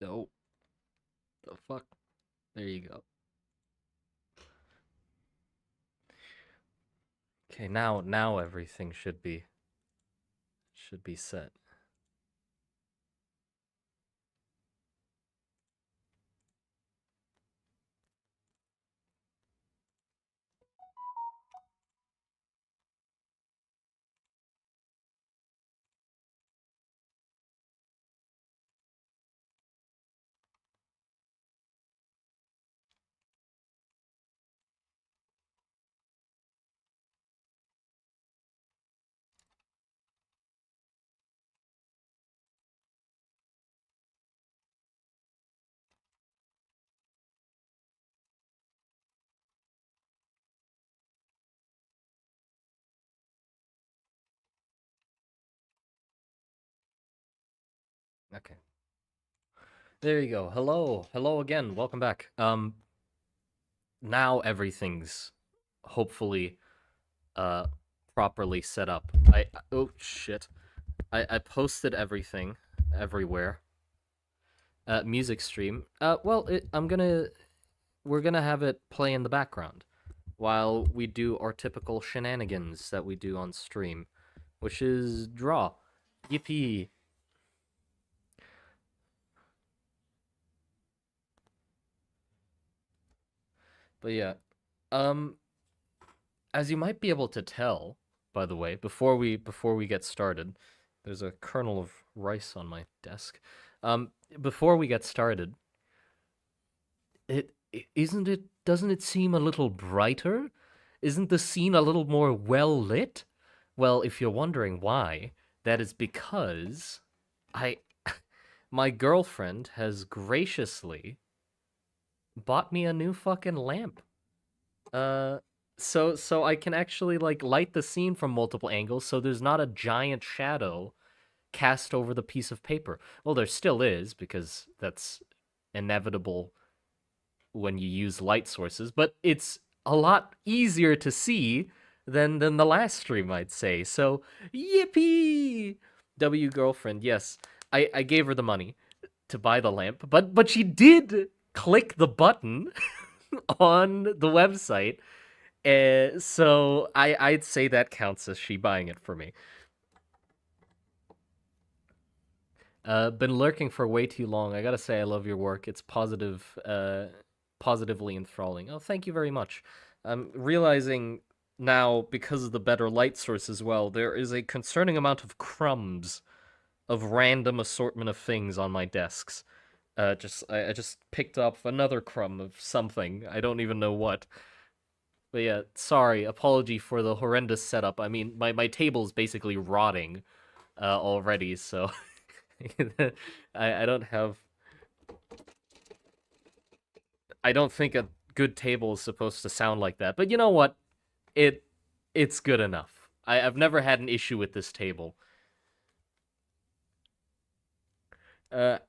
Oh, the fuck? There you go. Okay, now everything should be set. Okay. There you go. Hello again. Welcome back. Now everything's hopefully uh properly set up. Oh shit. I posted everything everywhere. Music stream. We're gonna have it play in the background while we do our typical shenanigans that we do on stream, which is draw. Yippee. But yeah, um, as you might be able to tell, by the way, before we get started, there's a kernel of rice on my desk. Before we get started, isn't it doesn't it seem a little brighter? Isn't the scene a little more well lit? Well, if you're wondering why, that is because I my girlfriend has graciously bought me a new fucking lamp. Uh, so I can actually like light the scene from multiple angles, so there's not a giant shadow cast over the piece of paper. Well, there still is because that's inevitable when you use light sources, but it's a lot easier to see than the last stream, I'd say. So yippee! W girlfriend, yes, I gave her the money to buy the lamp, but she did click the button on the website. So I'd say that counts as she buying it for me. Been lurking for way too long. I gotta say I love your work. It's positively enthralling. Oh, thank you very much. I'm realizing now, because of the better light source as well, there is a concerning amount of crumbs of random assortment of things on my desks. I just picked up another crumb of something. I don't even know what. But yeah, sorry, apology for the horrendous setup. I mean, my table's basically rotting already, so I don't have. I don't think a good table is supposed to sound like that. But you know what? It it's good enough. I've never had an issue with this table. Uh,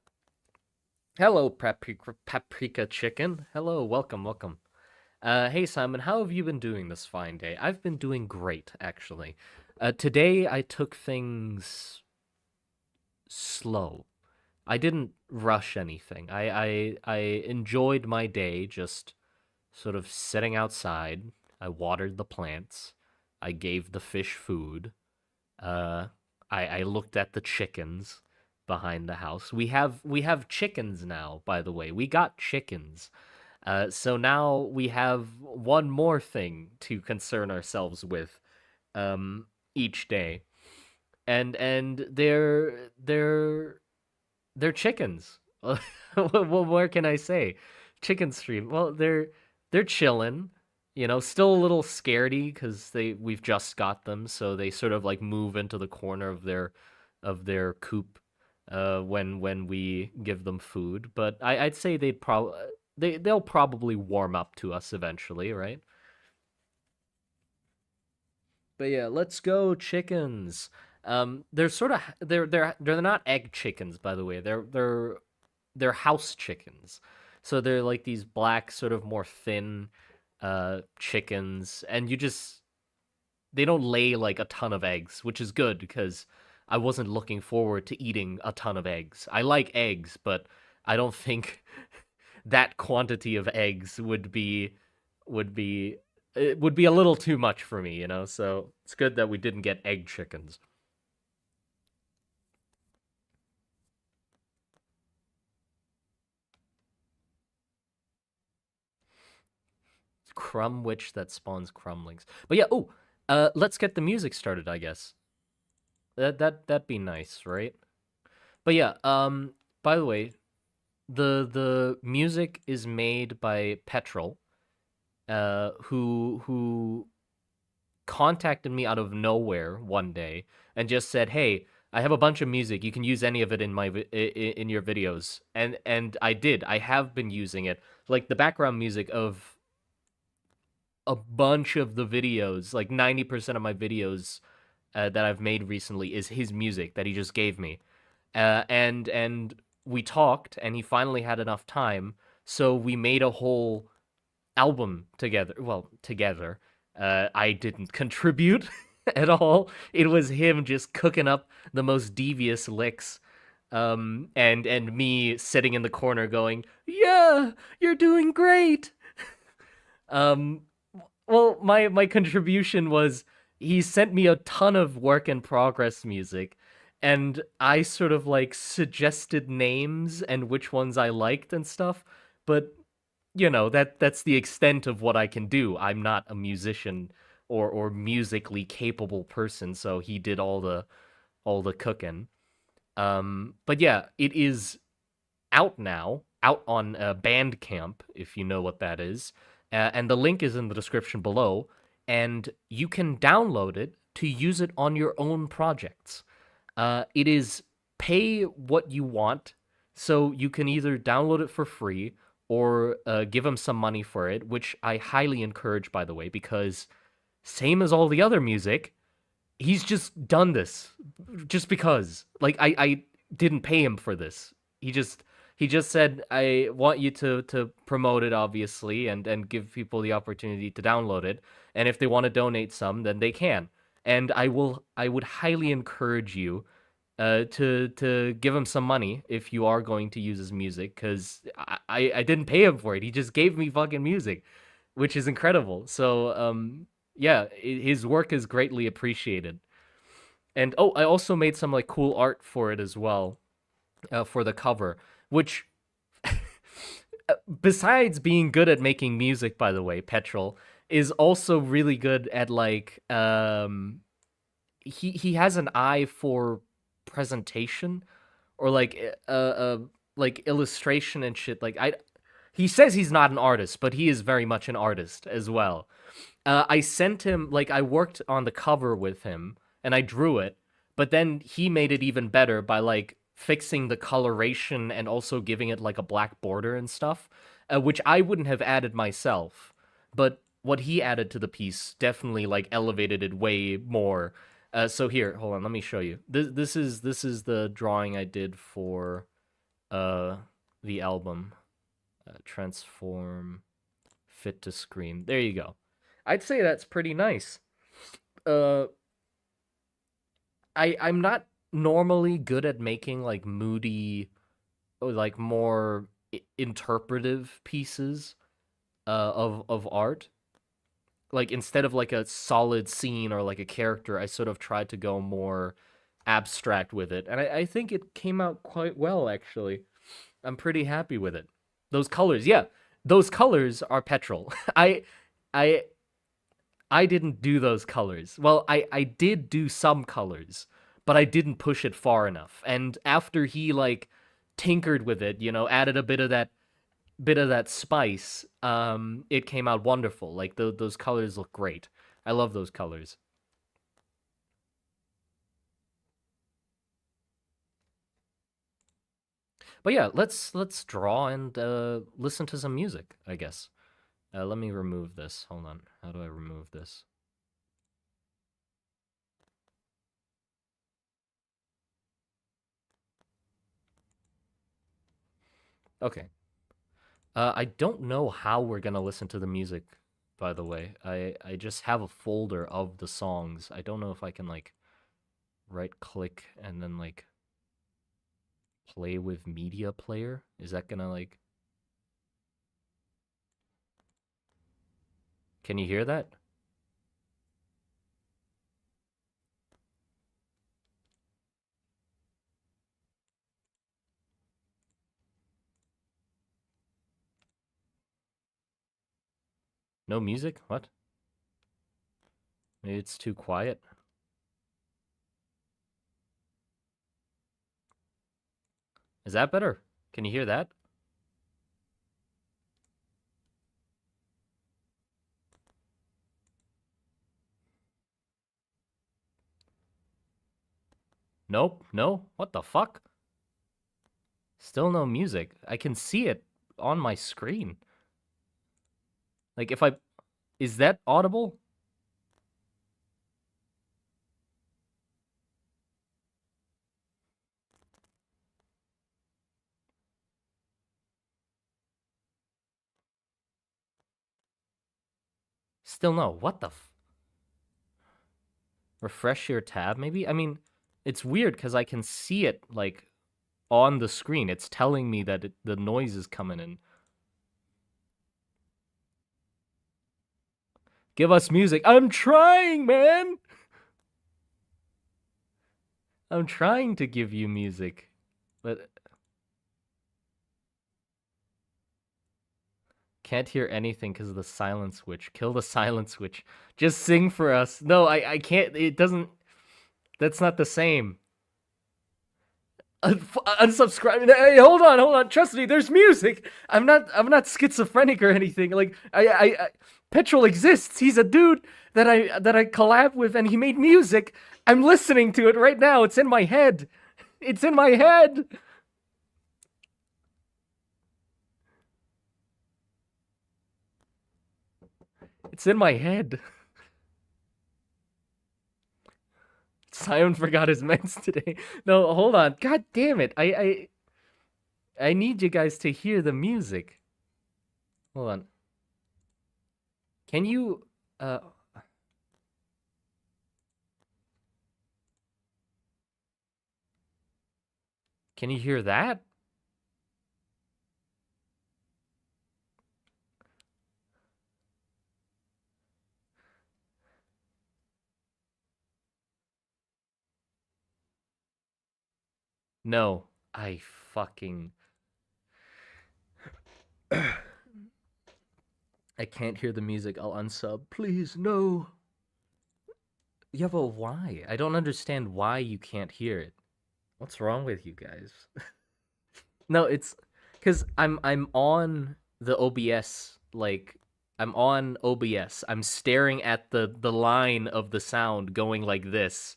Hello, paprika chicken. Hello, welcome. Hey Simon, how have you been doing this fine day? I've been doing great, actually. Today I took things slow. I didn't rush anything. I enjoyed my day just sort of sitting outside. I watered the plants. I gave the fish food. Uh, I looked at the chickens behind the house. We have chickens now, by the way. We got chickens. So now we have one more thing to concern ourselves with each day. And they're chickens. What more can I say? Chicken stream. Well, they're chilling. You know, still a little scaredy because we've just got them, so they sort of like move into the corner of their coop when we give them food. But I'd say they'll probably warm up to us eventually, right? But yeah, let's go chickens. They're sort of they're not egg chickens, by the way. They're house chickens. So they're like these black, sort of more thin chickens, and they don't lay like a ton of eggs, which is good because I wasn't looking forward to eating a ton of eggs. I like eggs, but I don't think that quantity of eggs would be it would be a little too much for me, you know. So it's good that we didn't get egg chickens. Crumb witch that spawns crumblings. But yeah, oh, let's get the music started, I guess. That'd be nice, right? But yeah, by the way, the music is made by Petrol, who contacted me out of nowhere one day and just said, "Hey, I have a bunch of music. You can use any of it in in your videos." And I did. I have been using it, like the background music of a bunch of the videos. Like 90% of my videos that I've made recently is his music that he just gave me. And we talked, and he finally had enough time, so we made a whole album together. Well, together. I didn't contribute at all. It was him just cooking up the most devious licks. And me sitting in the corner going, "Yeah, you're doing great." Um, well, my contribution was he sent me a ton of work in progress music, and I sort of like suggested names and which ones I liked and stuff, but you know, that's the extent of what I can do. I'm not a musician or musically capable person, so he did all the cooking. But yeah, it is out now, out on Bandcamp, if you know what that is. And the link is in the description below. And you can download it to use it on your own projects. It is pay what you want, so you can either download it for free or give them some money for it, which I highly encourage, by the way, because same as all the other music, he's just done this just because. Like I didn't pay him for this. He just he just said I want you to promote it obviously and give people the opportunity to download it. And if they want to donate some, then they can. And I would highly encourage you to give him some money if you are going to use his music because I didn't pay him for it. He just gave me fucking music, which is incredible. So yeah, his work is greatly appreciated. And oh, I also made some like cool art for it as well, for the cover, which besides being good at making music, by the way, Petrol is also really good at like he has an eye for presentation or like illustration and shit. Like I he says he's not an artist, but he is very much an artist as well. I sent him like I worked on the cover with him and I drew it, but then he made it even better by like fixing the coloration and also giving it like a black border and stuff, which I wouldn't have added myself. But what he added to the piece definitely like elevated it way more. So here, hold on, let me show you. This is the drawing I did for uh the album. Transform fit to screen. There you go. I'd say that's pretty nice. Uh, I'm not normally good at making like moody or like more interpretive pieces of art. Like instead of like a solid scene or like a character, I sort of tried to go more abstract with it, and I think it came out quite well actually. I'm pretty happy with it. Those colors, yeah, those colors are petrol. I I didn't do those colors. Well, I did do some colors, but I didn't push it far enough. And after he like tinkered with it, you know, added a bit of that spice, it came out wonderful. Like those colors look great. I love those colors. But yeah, let's draw and listen to some music, I guess. Let me remove this. Hold on. How do I remove this? Okay. I don't know how we're gonna listen to the music, by the way. I just have a folder of the songs. I don't know if I can like right click and then like play with media player. Is that gonna like... Can you hear that? No music? What? Maybe it's too quiet. Is that better? Can you hear that? Nope. No? What the fuck? Still no music. I can see it on my screen. Like, if I... Is that audible? Still no. What the Refresh your tab, maybe? I mean, it's weird because I can see it, like, on the screen. It's telling me that the noise is coming in. Give us music. I'm trying, man! I'm trying to give you music. But... Can't hear anything because of the silent switch. Kill the silent switch. Just sing for us. No, I can't. It doesn't... That's not the same. Unsubscribing. Hey, hold on. Trust me, there's music. I'm not schizophrenic or anything. Like, I Petrol exists. He's a dude that I collab with, and he made music. I'm listening to it right now. It's in my head. It's in my head. It's in my head. Simon forgot his meds today. No, hold on. God damn it. I need you guys to hear the music. Hold on. Can you Can you hear that? No. I fucking... I can't hear the music. I'll unsub. Please, no. Yeah, but why? I don't understand why you can't hear it. What's wrong with you guys? No, it's because I'm on the OBS. Like, I'm on OBS. I'm staring at the line of the sound going like this,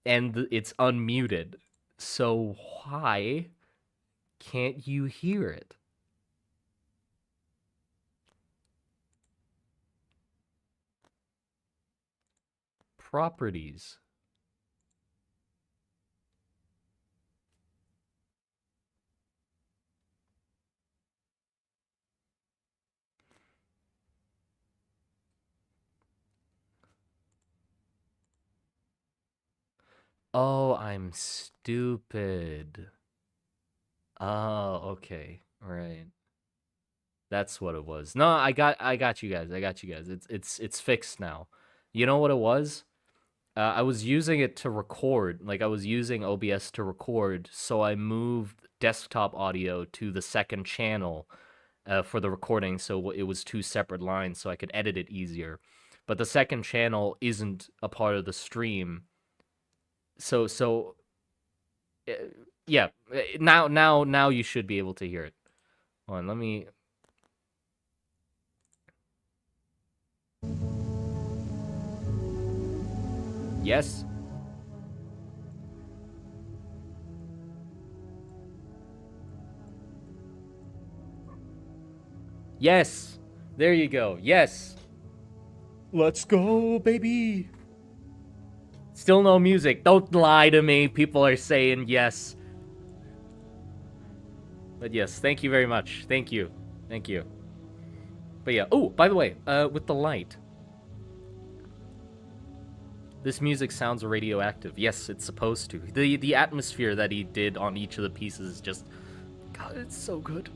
and it's unmuted. So why can't you hear it? Properties. Oh, I'm stupid. Oh, okay. Right. That's what it was. No, I got you guys. I got you guys. It's fixed now. You know what it was? I was using it to record. Like, I was using OBS to record, so I moved desktop audio to the second channel for the recording, so it was two separate lines, so I could edit it easier. But the second channel isn't a part of the stream, so yeah. Now you should be able to hear it. Hold on, let me... Yes? Yes! There you go. Yes! Let's go, baby! Still no music. Don't lie to me. People are saying yes. But yes, thank you very much. Thank you. Thank you. But yeah. Oh, by the way, with the light. This music sounds radioactive. Yes, it's supposed to. The atmosphere that he did on each of the pieces is just... God, it's so good.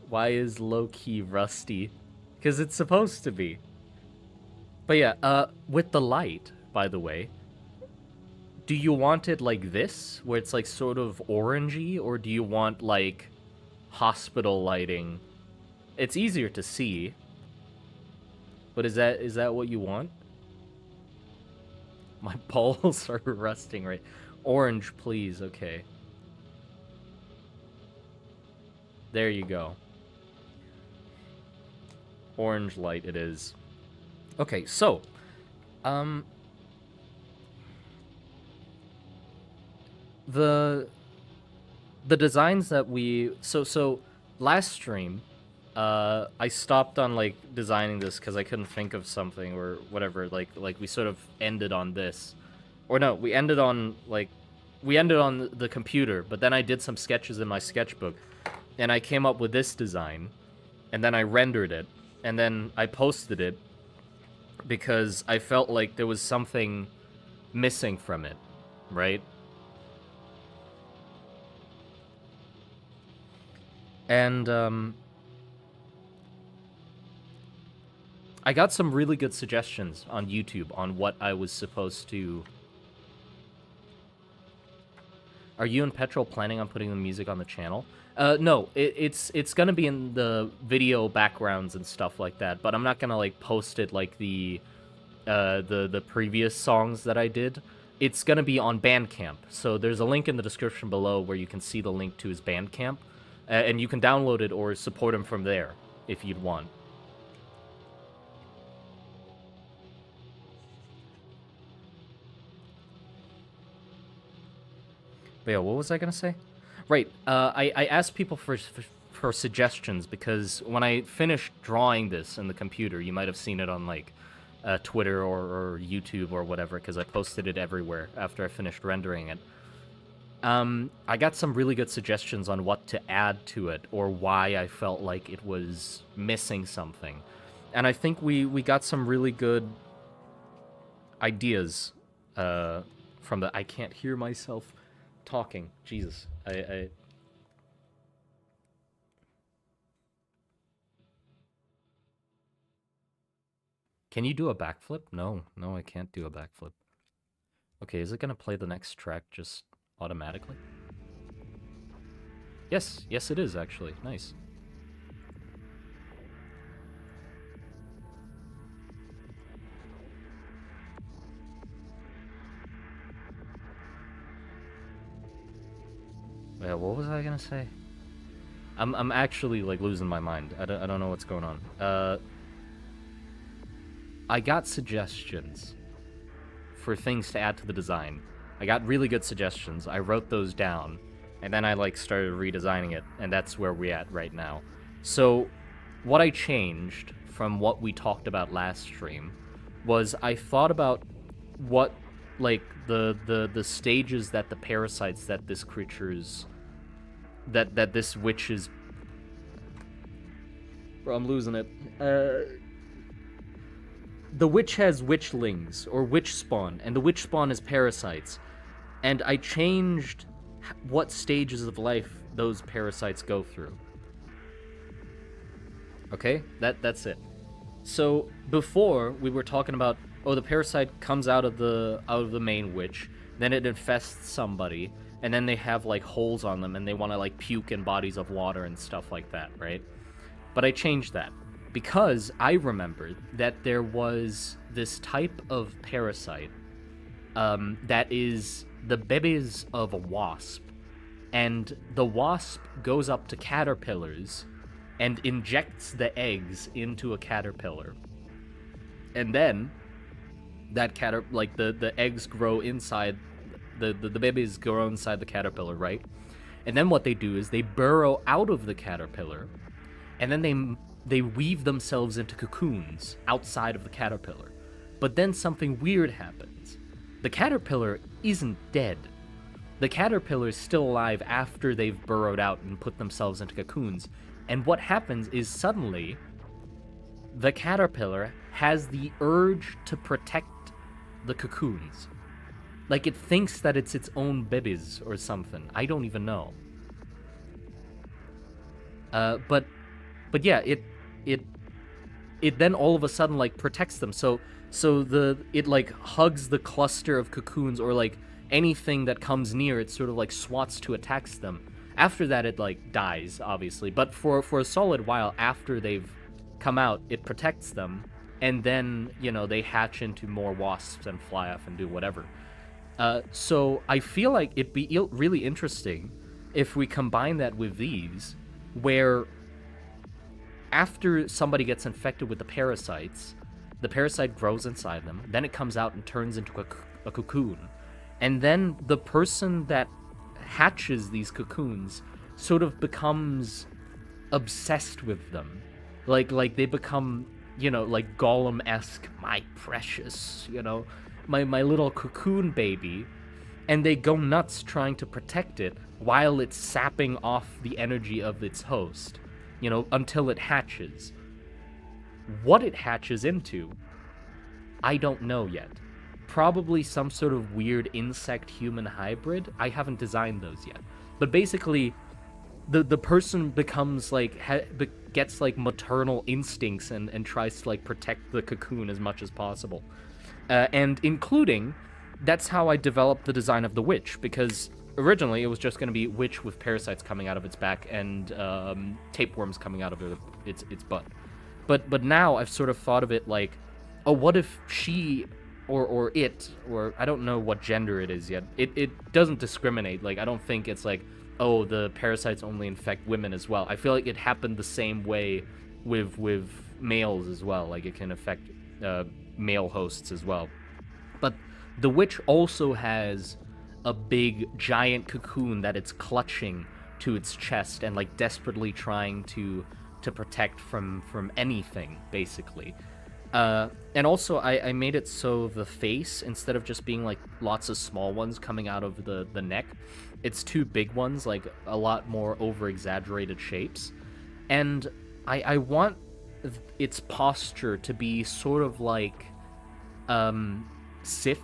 Why is low-key rusty? Because it's supposed to be. But yeah, with the light, by the way, do you want it like this, where it's like sort of orangey, or do you want like hospital lighting? It's easier to see. But is that what you want? My balls are rusting, right? Orange, please. Okay. There you go. Orange light it is. Okay, so, the designs that we so last stream, I stopped on like designing this because I couldn't think of something or whatever. Like we sort of ended on this, or no, we ended on the computer. But then I did some sketches in my sketchbook, and I came up with this design, and then I rendered it, and then I posted it because I felt like there was something missing from it, right? And I got some really good suggestions on YouTube on what I was supposed to... Are you and Petrol planning on putting the music on the channel? No, it's gonna be in the video backgrounds and stuff like that, but I'm not gonna like post it like the previous songs that I did. It's gonna be on Bandcamp, so there's a link in the description below where you can see the link to his Bandcamp, and you can download it or support him from there if you'd want. But yeah, what was I gonna say? Right, I asked people for suggestions because when I finished drawing this in the computer, you might have seen it on like Twitter or YouTube or whatever, because I posted it everywhere after I finished rendering it. I got some really good suggestions on what to add to it or why I felt like it was missing something. And I think we got some really good ideas from the... I can't hear myself talking. Jesus. I Can you do a backflip? No, I can't do a backflip. Okay, is it gonna play the next track just automatically? Yes, it is actually. Nice. Yeah, what was I gonna say? I'm actually like losing my mind. I don't know what's going on. I got suggestions for things to add to the design. I got really good suggestions. I wrote those down, and then I like started redesigning it, and that's where we're at right now. So, what I changed from what we talked about last stream was I thought about what like the stages that the parasites that this creature's that this witch is... Bro, I'm losing it. The witch has witchlings, or witch spawn, and the witch spawn is parasites. And I changed what stages of life those parasites go through. Okay? That's it. So, before, we were talking about, oh, the parasite comes out of the main witch, then it infests somebody, and then they have, like, holes on them, and they want to, like, puke in bodies of water and stuff like that, right? But I changed that. Because I remembered that there was this type of parasite that is the babies of a wasp, and the wasp goes up to caterpillars and injects the eggs into a caterpillar, and then that the eggs grow inside the babies grow inside the caterpillar, right? And then what they do is they burrow out of the caterpillar, and then they weave themselves into cocoons outside of the caterpillar. But then something weird happens. The caterpillar isn't dead. The caterpillar is still alive after they've burrowed out and put themselves into cocoons. And what happens is suddenly the caterpillar has the urge to protect the cocoons. Like it thinks that it's its own babies or something. I don't even know. But yeah, it it then all of a sudden like protects them. So it like hugs the cluster of cocoons, or like anything that comes near, it sort of like swats to attacks them. After that, it like dies, obviously, but for a solid while after they've come out, it protects them, and then they hatch into more wasps and fly off and do whatever. So I feel like it'd be really interesting if we combine that with these, where after somebody gets infected with the parasites, the parasite grows inside them, then it comes out and turns into a cocoon. And then the person that hatches these cocoons sort of becomes obsessed with them. Like they become, like Gollum-esque, my precious, my little cocoon baby. And they go nuts trying to protect it while it's sapping off the energy of its host, until it hatches. What it hatches into, I don't know yet. Probably some sort of weird insect-human hybrid. I haven't designed those yet. But basically, the person becomes like, gets like maternal instincts and tries to like protect the cocoon as much as possible. And including, that's how I developed the design of the witch, because originally it was just going to be witch with parasites coming out of its back and tapeworms coming out of its butt. But now I've sort of thought of it like, oh, what if she or it, or I don't know what gender it is yet. It doesn't discriminate. Like, I don't think it's like, oh, the parasites only infect women as well. I feel like it happened the same way with males as well. Like, it can affect male hosts as well. But the witch also has a big giant cocoon that it's clutching to its chest and like desperately trying to protect from anything, basically. And also I made it so the face, instead of just being like lots of small ones coming out of the neck, it's two big ones, like a lot more over exaggerated shapes. And I want its posture to be sort of like Sif.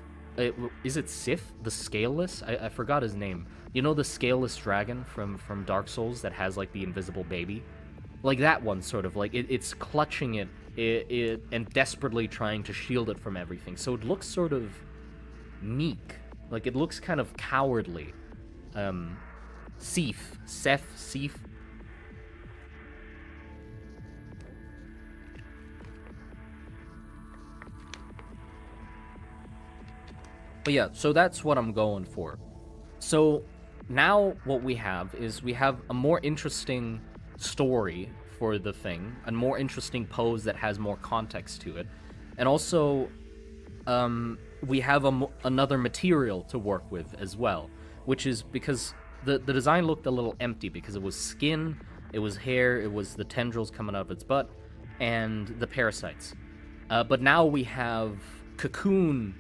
Is it Sif, the Scaleless? I forgot his name. The Scaleless dragon from Dark Souls that has like the invisible baby? Like that one, sort of. Like it's clutching it and desperately trying to shield it from everything. So it looks sort of meek. Like it looks kind of cowardly. Sif. But yeah, so that's what I'm going for. So now what we have is we have a more interesting story for the thing, a more interesting pose that has more context to it, and also we have another material to work with as well, which is because the design looked a little empty because it was skin, it was hair, it was the tendrils coming out of its butt, and the parasites. But now we have cocoon,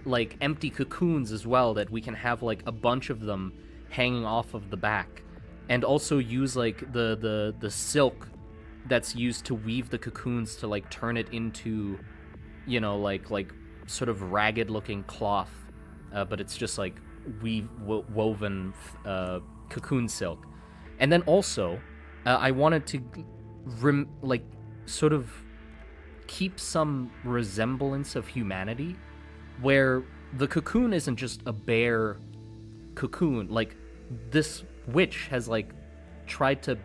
like empty cocoons as well, that we can have like a bunch of them hanging off of the back, and also use like the silk that's used to weave the cocoons to like turn it into, like sort of ragged looking cloth, but it's just like woven cocoon silk. And then also I wanted to sort of keep some resemblance of humanity, where the cocoon isn't just a bare cocoon. Like, this witch has like tried to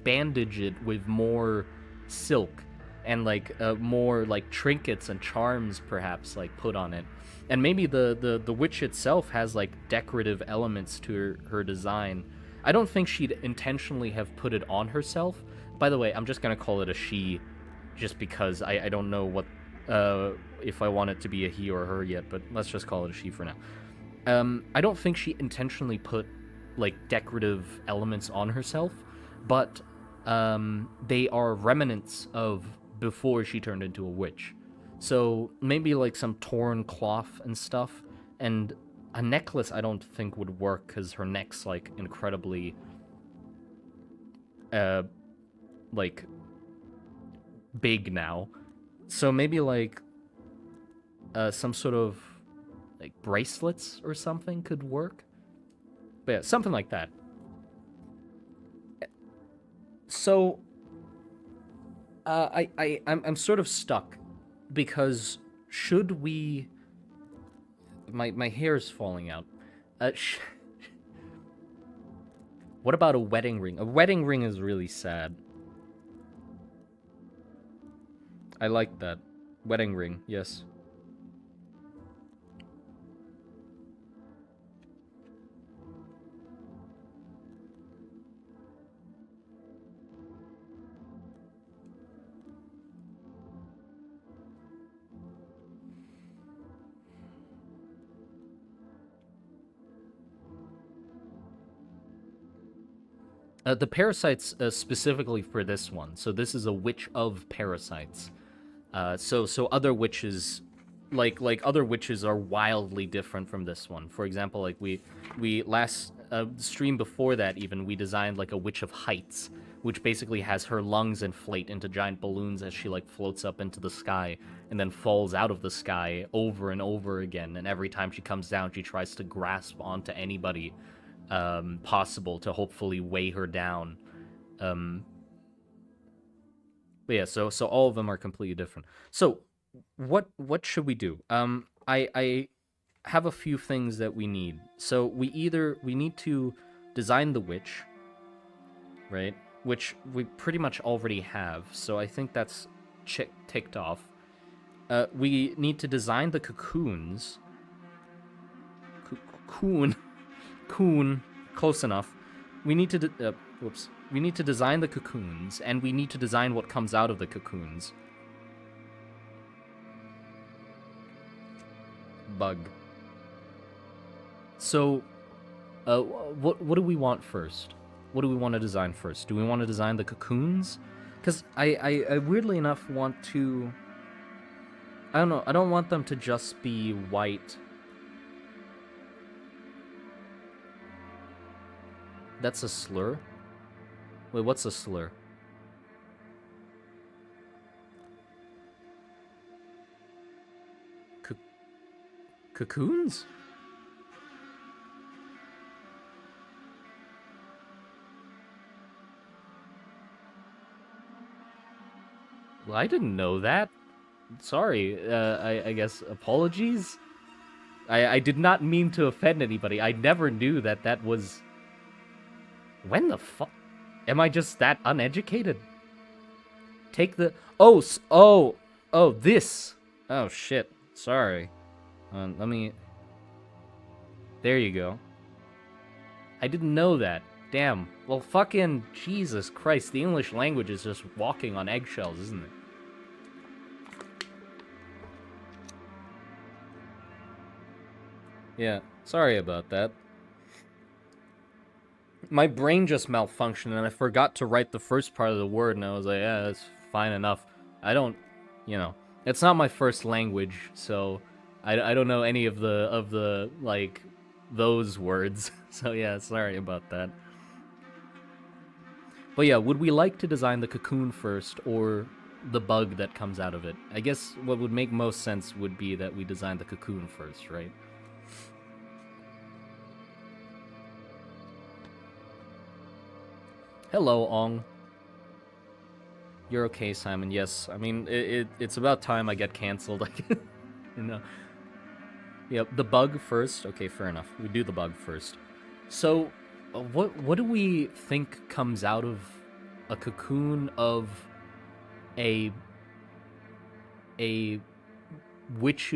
bandage it with more silk and like more like trinkets and charms perhaps like put on it. And maybe the witch itself has like decorative elements to her design. I don't think she'd intentionally have put it on herself. By the way, I'm just gonna call it a she, just because I don't know what if I want it to be a he or her yet, but let's just call it a she for now. I don't think she intentionally put like decorative elements on herself, but they are remnants of before she turned into a witch. So maybe like some torn cloth and stuff, and a necklace I don't think would work because her neck's like incredibly like big now. So maybe like some sort of like bracelets or something could work. But yeah, something like that. So I'm sort of stuck because should we? My hair is falling out. Uh, sh- what about a wedding ring? A wedding ring is really sad. I like that. Wedding ring, yes. The parasites specifically for this one. So this is a witch of parasites. So other witches, like other witches, are wildly different from this one. For example, like we last stream before that even we designed like a witch of heights, which basically has her lungs inflate into giant balloons as she like floats up into the sky and then falls out of the sky over and over again. And every time she comes down, she tries to grasp onto anybody possible to hopefully weigh her down. Um, but yeah, so all of them are completely different. So what should we do? I have a few things that we need. So we need to design the witch, right? Which we pretty much already have. So I think that's ticked off. We need to design the cocoons. Cocoon, coon, close enough. We need to. Whoops. We need to design the cocoons, and we need to design what comes out of the cocoons. Bug. So, what do we want first? What do we want to design first? Do we want to design the cocoons? Because I weirdly enough want to. I don't know. I don't want them to just be white. That's a slur? Wait, what's a slur? Cocoons? Well, I didn't know that. Sorry, I guess apologies? I did not mean to offend anybody. I never knew that that was... When the fuck? Am I just that uneducated? Take the... Oh, oh, this. Oh, shit. Sorry. Let me... There you go. I didn't know that. Damn. Well, fucking Jesus Christ. The English language is just walking on eggshells, isn't it? Yeah. Sorry about that. My brain just malfunctioned and I forgot to write the first part of the word, and I was like, yeah, that's fine enough. I don't, it's not my first language, so I don't know any of the like those words. So yeah, sorry about that. But yeah, would we like to design the cocoon first or the bug that comes out of it? I guess what would make most sense would be that we design the cocoon first, right? Hello, Ong. You're okay, Simon. Yes, I mean it's about time I get canceled. you know. Yep, the bug first. Okay, fair enough. We do the bug first. So, what do we think comes out of a cocoon of a a witch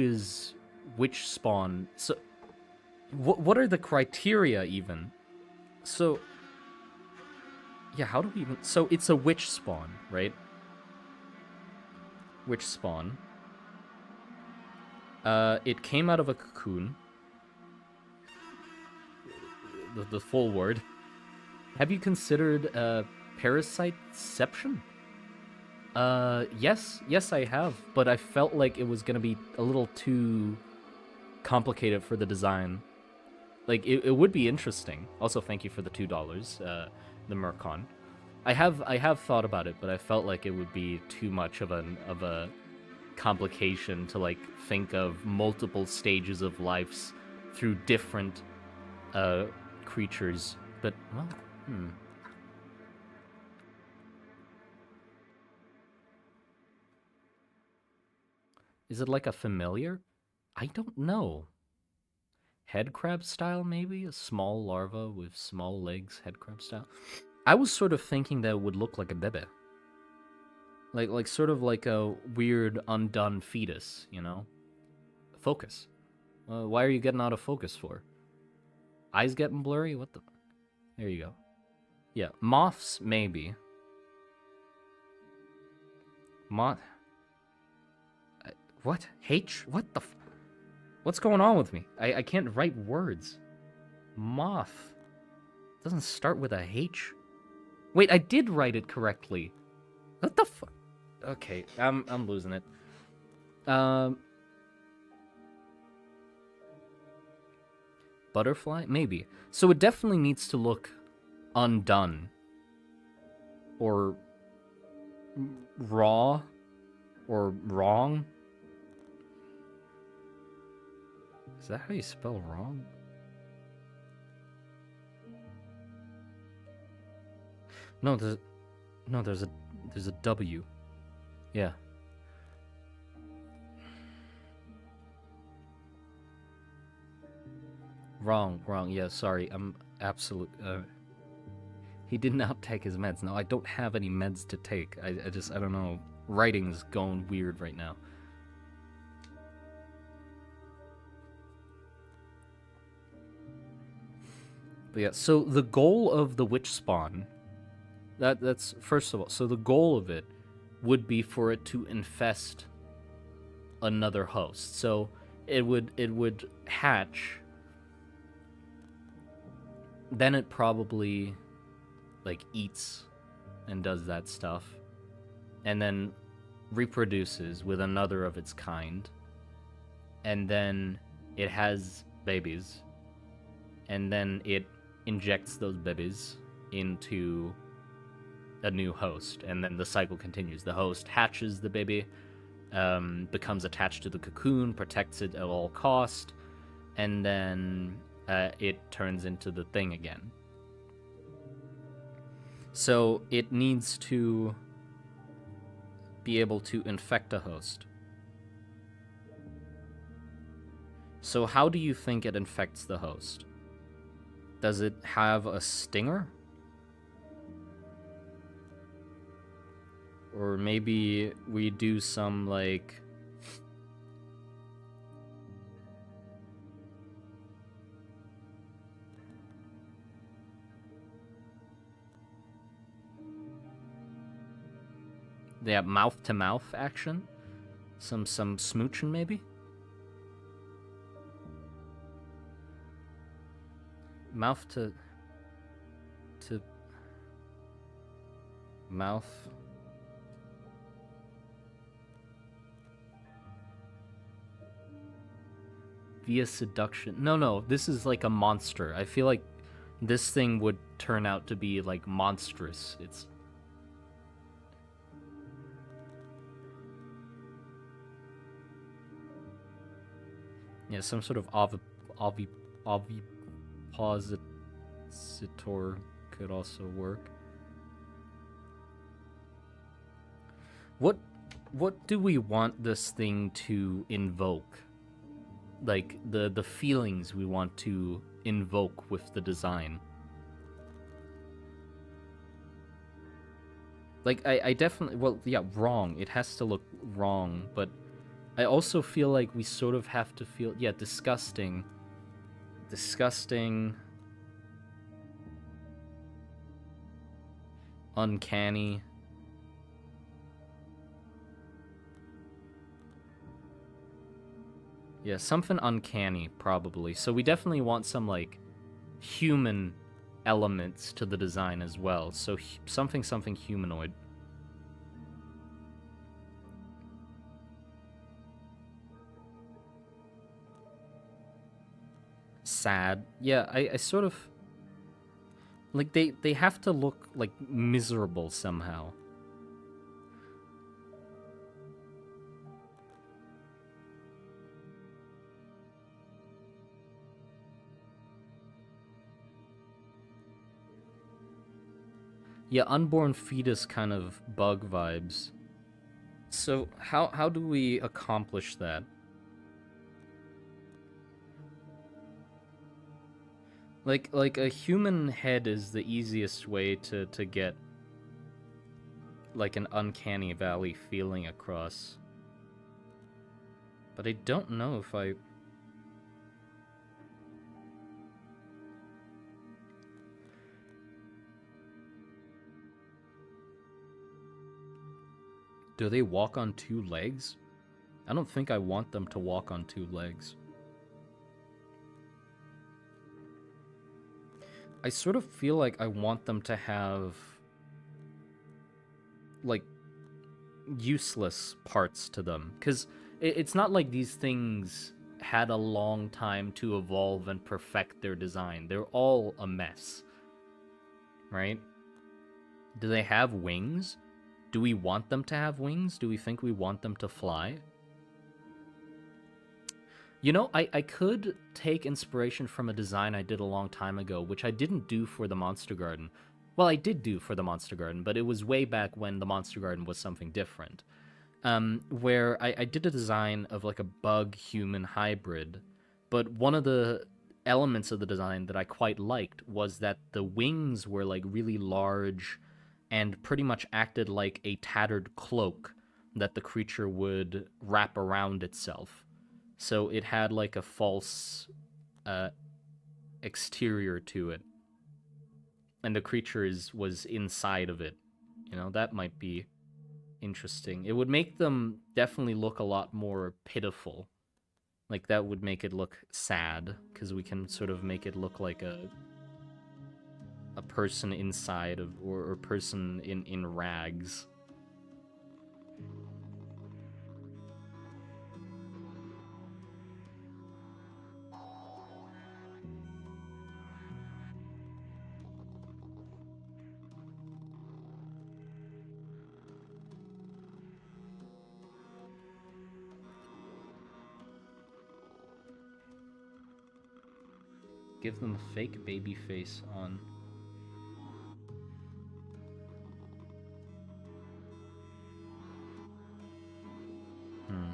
spawn? So, what are the criteria even? So, yeah, how do we even... So, it's a witch spawn, right? Witch spawn. It came out of a cocoon. The full word. Have you considered parasiteception? Yes I have, but I felt like it was gonna be a little too complicated for the design. Like, it would be interesting. Also, thank you for the $2, the Mercon. I have thought about it, but I felt like it would be too much of a complication to like think of multiple stages of lives through different uh creatures. But well, is it like a familiar? I don't know. Head crab style, maybe? A small larva with small legs, head crab style? I was sort of thinking that it would look like a bebe. Like sort of like a weird undone fetus, you know? Focus. Why are you getting out of focus for? Eyes getting blurry? What the? There you go. Yeah, moths, maybe. Moth. What? H? What the? What's going on with me? I can't write words. Moth. Doesn't start with a H. Wait, I did write it correctly. What the fuck? Okay, I'm losing it. Butterfly? Maybe. So it definitely needs to look undone. Or raw. Or wrong. Is that how you spell wrong? No, there's a W. Yeah. Wrong. Yeah, sorry. I'm absolute. He did not take his meds. No, I don't have any meds to take. I don't know. Writing's going weird right now. But yeah, so the goal of the witch spawn, that's first of all, so the goal of it would be for it to infest another host. So it would hatch, then it probably like eats and does that stuff, and then reproduces with another of its kind, and then it has babies, and then it injects those babies into a new host, and then the cycle continues. The host hatches the baby, becomes attached to the cocoon, protects it at all cost, and then it turns into the thing again. So it needs to be able to infect a host. So how do you think it infects the host? Does it have a stinger? Or maybe we do some, like... They have mouth-to-mouth action? Some smooching, maybe? Mouth to mouth. Via seduction. No, this is like a monster. I feel like this thing would turn out to be like monstrous. It's yeah, some sort of ovipositor could also work. What do we want this thing to invoke? Like the feelings we want to invoke with the design. Like I definitely, well, yeah, wrong. It has to look wrong, but I also feel like we sort of have to feel, yeah, disgusting. Uncanny. Yeah, something uncanny, probably. So we definitely want some, like, human elements to the design as well. So something humanoid. Sad. Yeah, I sort of... Like, they have to look, like, miserable somehow. Yeah, unborn fetus kind of bug vibes. So how do we accomplish that? Like a human head is the easiest way to get like an uncanny valley feeling across. But I don't know if I... Do they walk on two legs? I don't think I want them to walk on two legs. I sort of feel like I want them to have like useless parts to them, because it's not like these things had a long time to evolve and perfect their design. They're all a mess, right? Do they have wings? Do we want them to have wings? Do we think we want them to fly? You know, I could take inspiration from a design I did a long time ago, which I didn't do for the Monster Garden. Well, I did do for the Monster Garden, but it was way back when the Monster Garden was something different. Where I did a design of like a bug human hybrid, but one of the elements of the design that I quite liked was that the wings were like really large and pretty much acted like a tattered cloak that the creature would wrap around itself. So it had like a false uh, exterior to it, and the creature was inside of it. You know, that might be interesting. It would make them definitely look a lot more pitiful. Like that would make it look sad because we can sort of make it look like a person inside of or a person in rags. Give them a fake baby face on. Hmm.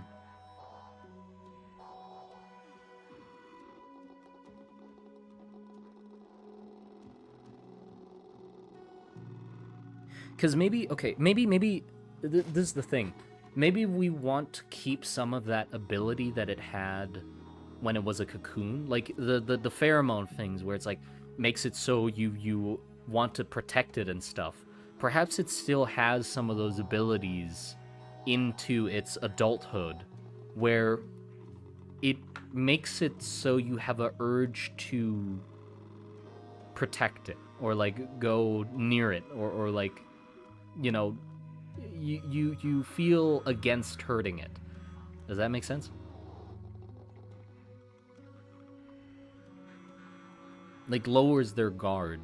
Because maybe, okay, maybe this is the thing. Maybe we want to keep some of that ability that it had when it was a cocoon, like the pheromone things, where it's like makes it so you want to protect it and stuff. Perhaps it still has some of those abilities into its adulthood, where it makes it so you have a urge to protect it or like go near it or like, you know, you feel against hurting it. Does that make sense? Like lowers their guard.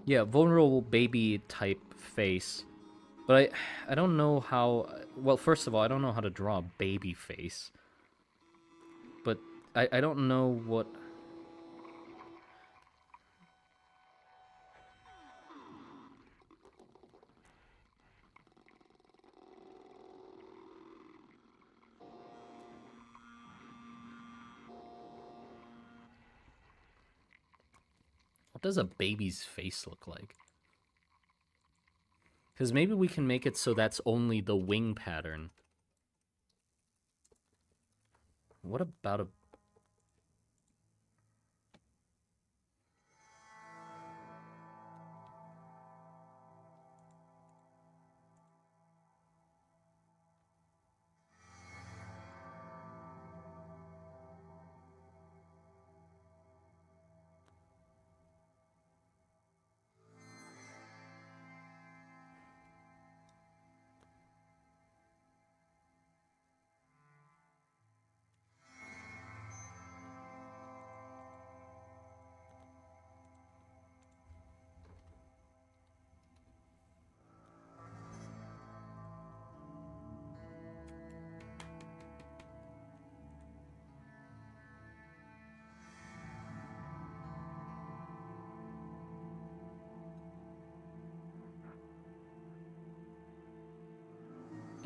Yeah, vulnerable baby type face. But I don't know how. Well, first of all, I don't know how to draw a baby face. But I don't know what. What does a baby's face look like? Because maybe we can make it so that's only the wing pattern. What about a...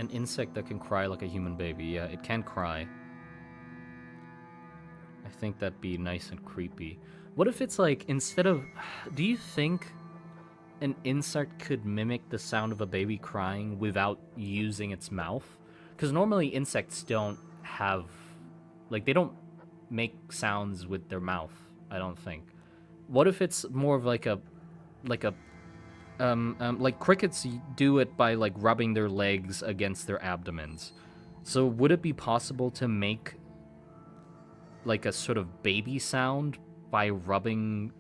An insect that can cry like a human baby. Yeah, it can cry. I think that'd be nice and creepy. What if it's like, instead of... Do you think an insect could mimic the sound of a baby crying without using its mouth? Because normally insects don't have... Like, they don't make sounds with their mouth, I don't think. What if it's more of like a... Like crickets do it by, like, rubbing their legs against their abdomens. So would it be possible to make, like, a sort of baby sound by rubbing...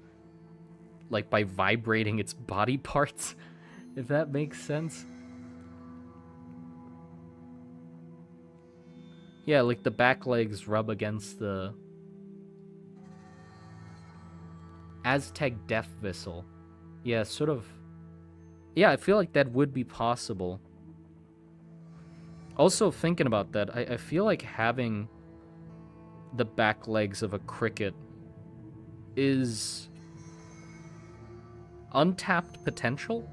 Like, by vibrating its body parts? If that makes sense? Yeah, like the back legs rub against the... Aztec death whistle. Yeah, sort of... Yeah, I feel like that would be possible. Also, thinking about that, I feel like having the back legs of a cricket is untapped potential.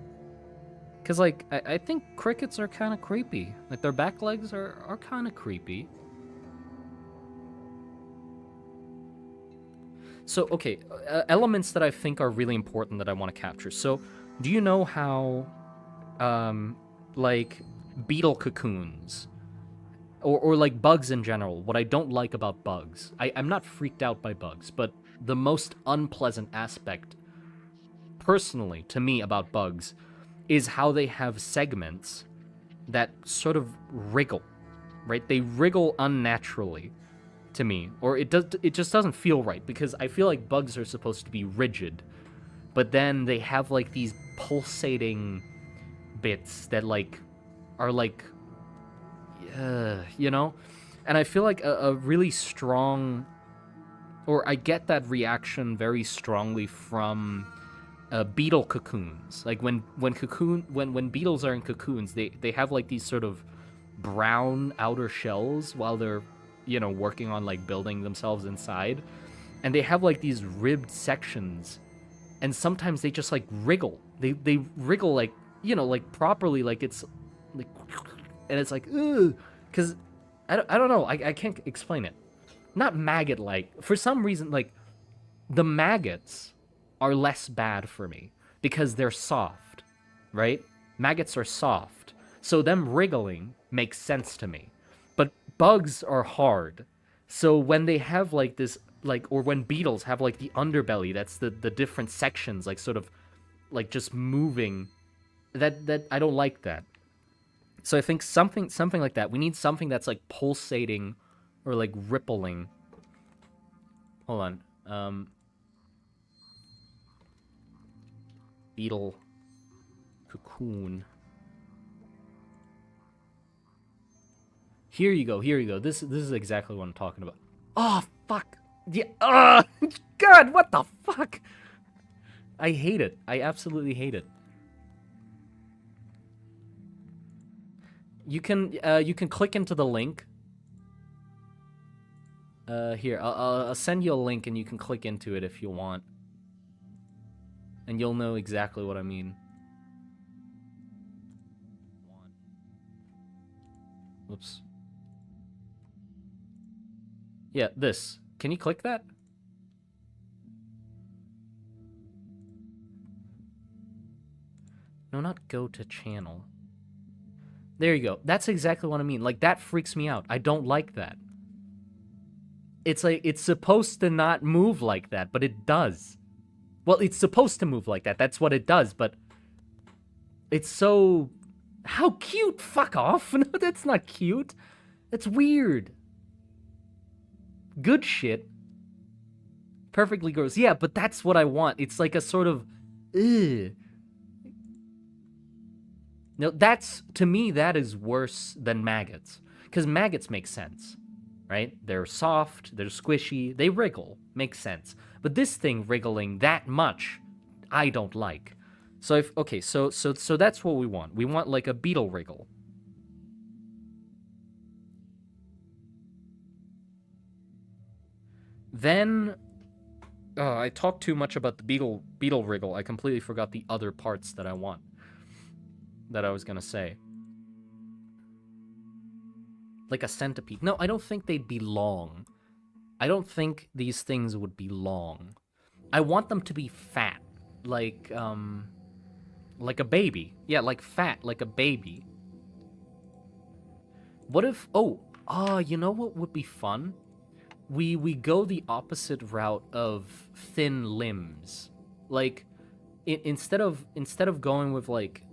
Because, like, I think crickets are kind of creepy. Like, their back legs are kind of creepy. So, okay, elements that I think are really important that I want to capture. So, do you know how, like, beetle cocoons, or like bugs in general, what I don't like about bugs, I'm not freaked out by bugs, but the most unpleasant aspect, personally, to me about bugs, is how they have segments that sort of wriggle, right? They wriggle unnaturally to me, or it just doesn't feel right, because I feel like bugs are supposed to be rigid, but then they have like these pulsating bits that like are like, you know, and I feel like a really strong, or I get that reaction very strongly from beetle cocoons. Like when beetles are in cocoons, they have like these sort of brown outer shells while they're, you know, working on like building themselves inside, and they have like these ribbed sections, and sometimes they just like wriggle. They wriggle like, you know, like properly, like it's like, and it's like, ugh, because I don't know, I can't explain it. Not maggot like, for some reason, like the maggots are less bad for me because they're soft, right? Maggots are soft, so them wriggling makes sense to me. But bugs are hard, so when they have like this, like, or when beetles have like the underbelly, that's the different sections, like sort of like just moving, that I don't like that. So I think something like that. We need something that's like pulsating or like rippling. Hold on. Beetle cocoon. Here you go. This is exactly what I'm talking about. Oh, fuck. Yeah. God, what the fuck? I hate it. I absolutely hate it. You can click into the link. Here, I'll send you a link and you can click into it if you want. And you'll know exactly what I mean. Whoops. Yeah, this. Can you click that? No, not go to channel. There you go. That's exactly what I mean. Like, that freaks me out. I don't like that. It's like, it's supposed to not move like that, but it does. Well, it's supposed to move like that. That's what it does, but it's so... How cute? Fuck off. No, that's not cute. That's weird. Good shit. Perfectly gross. Yeah, but that's what I want. It's like a sort of... Ugh. No, that's, to me, that is worse than maggots. Because maggots make sense, right? They're soft, they're squishy, they wriggle. Makes sense. But this thing wriggling that much, I don't like. So if, okay, so that's what we want. We want like a beetle wriggle. Then, I talked too much about the beetle wriggle. I completely forgot the other parts that I want, that I was gonna say. Like a centipede. No, I don't think they'd be long. I don't think these things would be long. I want them to be fat. Like a baby. Yeah, like fat, like a baby. What if... you know what would be fun? We go the opposite route of thin limbs. Like, instead of going with, like,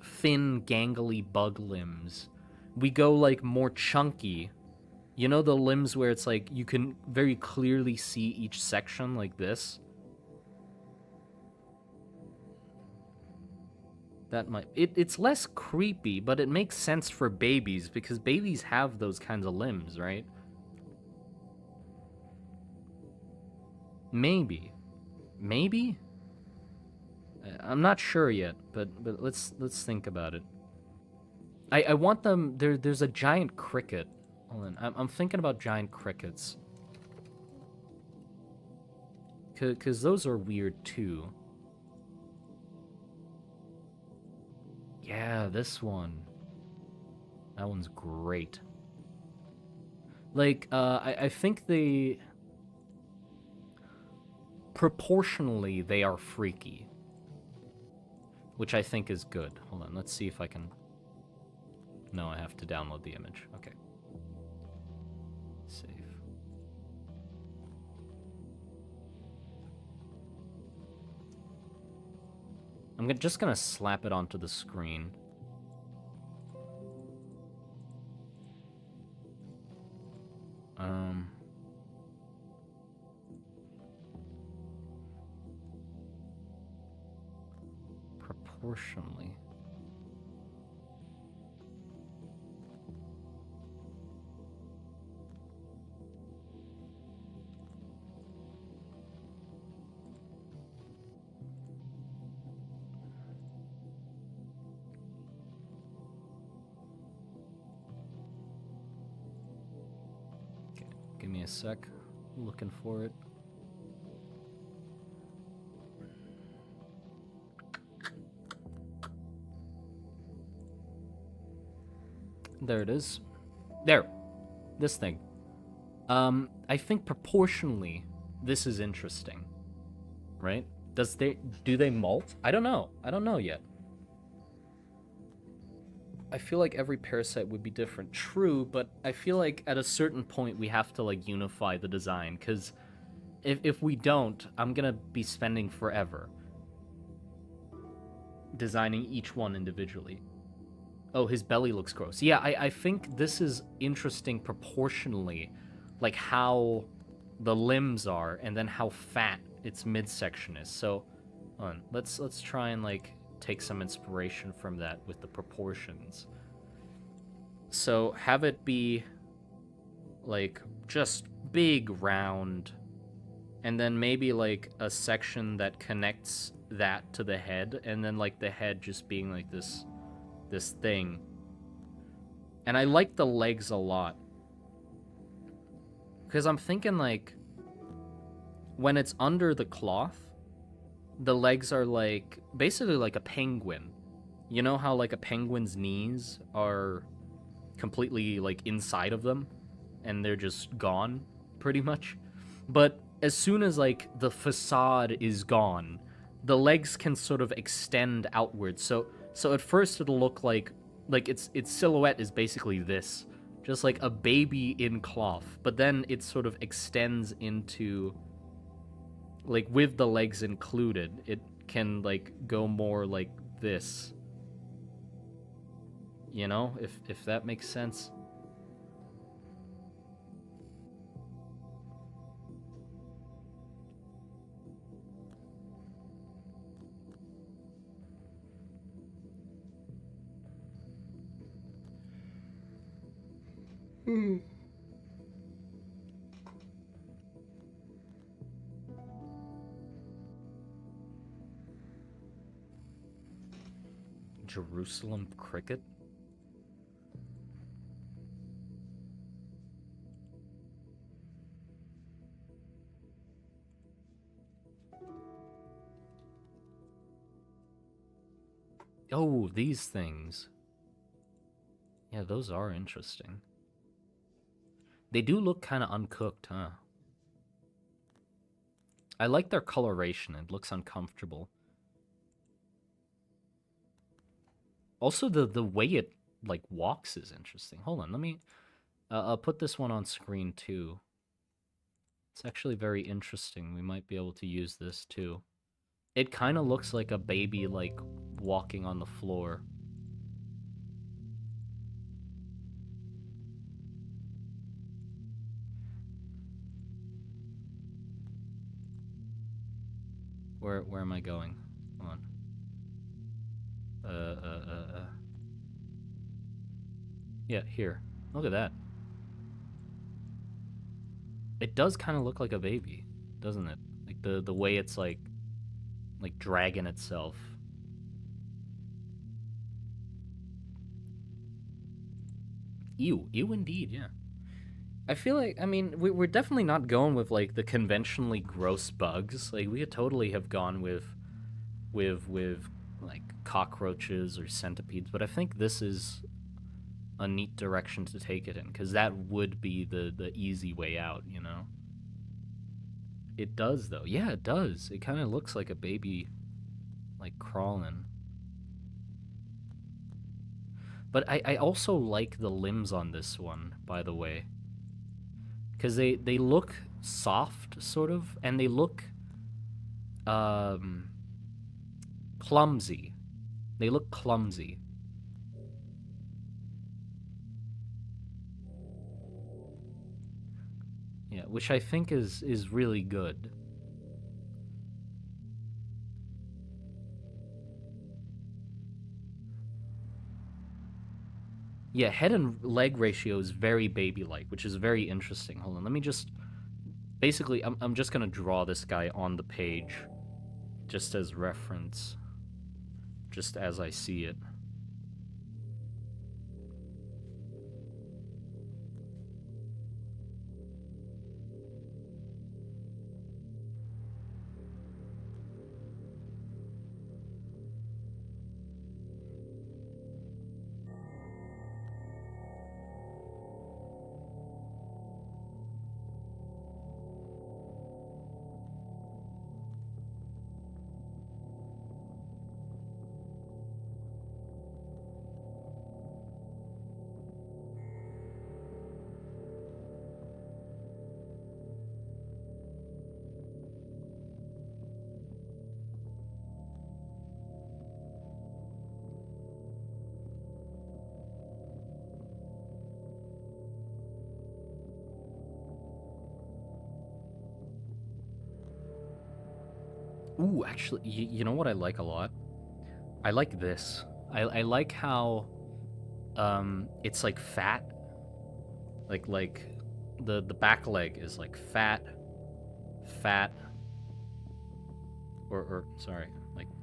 thin, gangly bug limbs, we go, like, more chunky. You know the limbs where it's, like, you can very clearly see each section like this? That might... It's less creepy, but it makes sense for babies, because babies have those kinds of limbs, right? Maybe. Maybe? I'm not sure yet, but let's think about it. I want them... There's a giant cricket. Hold on, I'm thinking about giant crickets. Because those are weird, too. Yeah, this one. That one's great. Like, I think they... Proportionally, they are freaky. Which I think is good. Hold on, let's see if I can... No, I have to download the image. Okay. Save. I'm just gonna slap it onto the screen. Proportionally. Okay, give me a sec. Looking for it. There it is. There. This thing. I think proportionally, this is interesting. Right? Do they molt? I don't know. I don't know yet. I feel like every parasite would be different. True, but I feel like at a certain point we have to, like, unify the design, because if we don't, I'm gonna be spending forever designing each one individually. Oh, his belly looks gross. Yeah, I think this is interesting proportionally, like how the limbs are and then how fat its midsection is. So, let's try and, like, take some inspiration from that with the proportions. So have it be, like, just big round, and then maybe, like, a section that connects that to the head, and then, like, the head just being like this thing. And I like the legs a lot, because I'm thinking, like, when it's under the cloth, the legs are, like, basically like a penguin. You know how, like, a penguin's knees are completely, like, inside of them, and they're just gone, pretty much? But as soon as, like, the facade is gone, the legs can sort of extend outwards. So at first it'll look like its silhouette is basically this, just like a baby in cloth. But then it sort of extends into, like, with the legs included, it can, like, go more like this. You know, if that makes sense. Jerusalem cricket? Oh, these things. Yeah, those are interesting. They do look kind of uncooked, huh? I like their coloration. It looks uncomfortable. Also, the way it like walks is interesting. Hold on, let me. I'll put this one on screen too. It's actually very interesting. We might be able to use this too. It kind of looks like a baby, like walking on the floor. Where am I going? Hold on. Yeah, here. Look at that. It does kind of look like a baby, doesn't it? Like the way it's like dragging itself. Ew, ew indeed, yeah. I feel like, I mean, we're definitely not going with like the conventionally gross bugs. Like we could totally have gone with like cockroaches or centipedes, but I think this is a neat direction to take it in, because that would be the easy way out, you know. It does though. Yeah, it does. It kind of looks like a baby, like crawling. But I also like the limbs on this one, by the way, because they look soft, sort of, and they look um clumsy. They look clumsy. Yeah, which I think is really good. Yeah, head and leg ratio is very baby-like, which is very interesting. Hold on, let me just... Basically, I'm just gonna draw this guy on the page, just as reference, just as I see it. Ooh, actually, you know what I like a lot? I like this. I like how it's like fat, like the back leg is like fat, or sorry,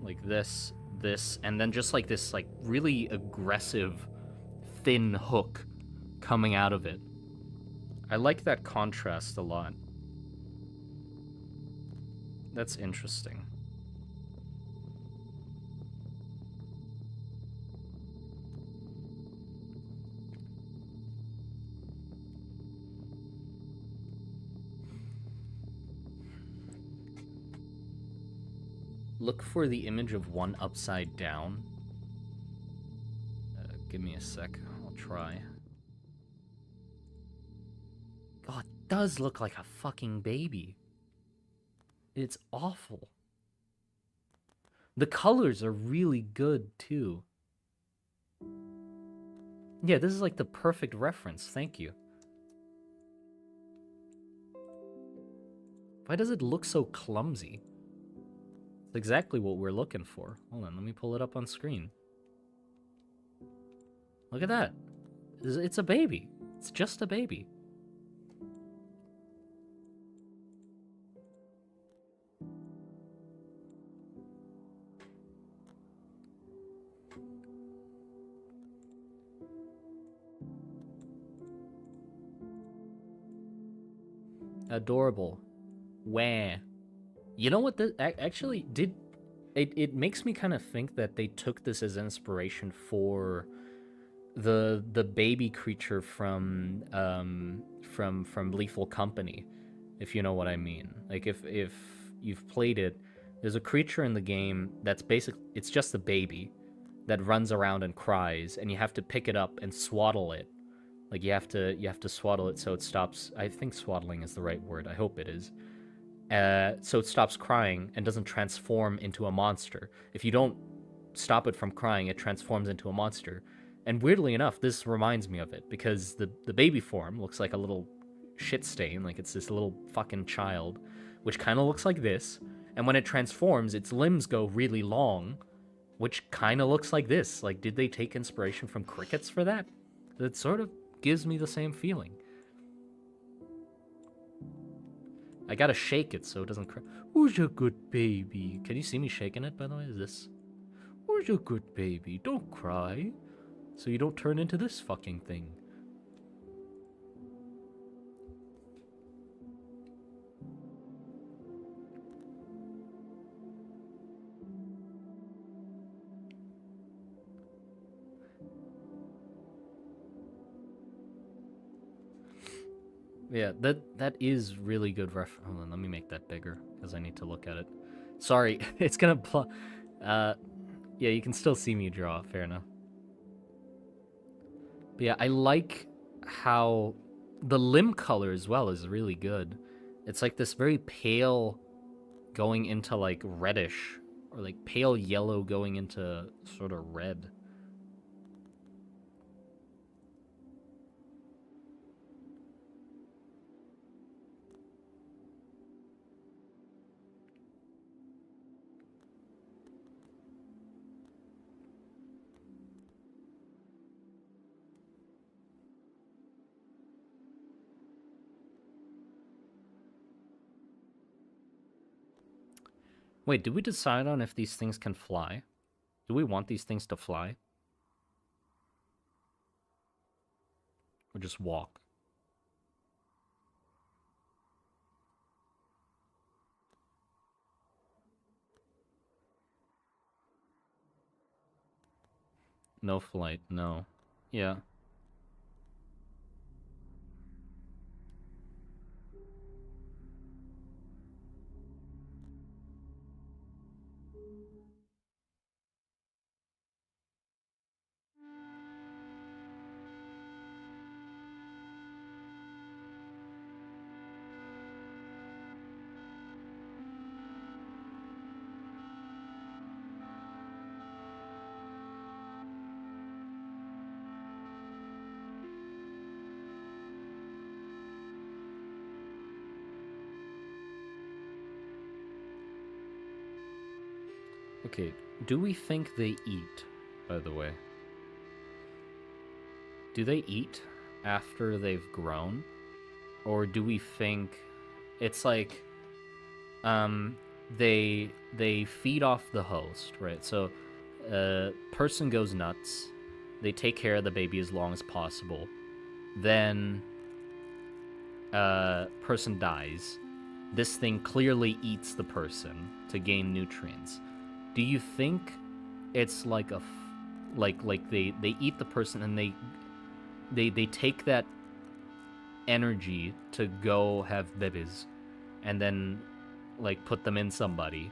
like this, and then just like this like really aggressive thin hook coming out of it. I like that contrast a lot. That's interesting. Look for the image of one upside down. Give me a sec. I'll try. Oh, it does look like a fucking baby. It's awful. The colors are really good, too. Yeah, this is like the perfect reference. Thank you. Why does it look so clumsy? It's exactly what we're looking for. Hold on, let me pull it up on screen. Look at that. It's a baby. It's just a baby. Adorable. Wah. You know what? This actually did. It makes me kind of think that they took this as inspiration for the baby creature from Lethal Company, if you know what I mean. Like if you've played it, there's a creature in the game that's it's just a baby that runs around and cries, and you have to pick it up and swaddle it. Like you have to swaddle it so it stops. I think swaddling is the right word. I hope it is. So it stops crying and doesn't transform into a monster. If you don't stop it from crying, it transforms into a monster. And weirdly enough, this reminds me of it because the baby form looks like a little shit stain, like it's this little fucking child, which kind of looks like this. And when it transforms, its limbs go really long, which kind of looks like this. Like, did they take inspiration from crickets for that? That sort of gives me the same feeling. I gotta shake it so it doesn't cry. Who's your good baby? Can you see me shaking it, by the way? Is this... Who's your good baby? Don't cry. So you don't turn into this fucking thing. Yeah, that is really good Hold on, let me make that bigger, because I need to look at it. Sorry, it's gonna yeah, you can still see me draw, fair enough. But yeah, I like how the limb color as well is really good. It's like this very pale going into like reddish, or like pale yellow going into sort of red. Wait, did we decide on if these things can fly? Do we want these things to fly? Or just walk? No flight, no. Yeah. Okay, do we think they eat, by the way? Do they eat after they've grown? Or do we think it's like um they feed off the host, right? So person goes nuts, they take care of the baby as long as possible, then person dies. This thing clearly eats the person to gain nutrients. Do you think it's like like they eat the person and they take that energy to go have babies and then like put them in somebody?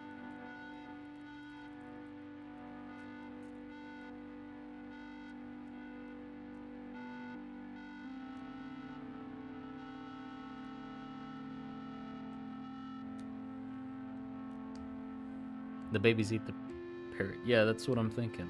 The babies eat the parrot. Yeah, that's what I'm thinking.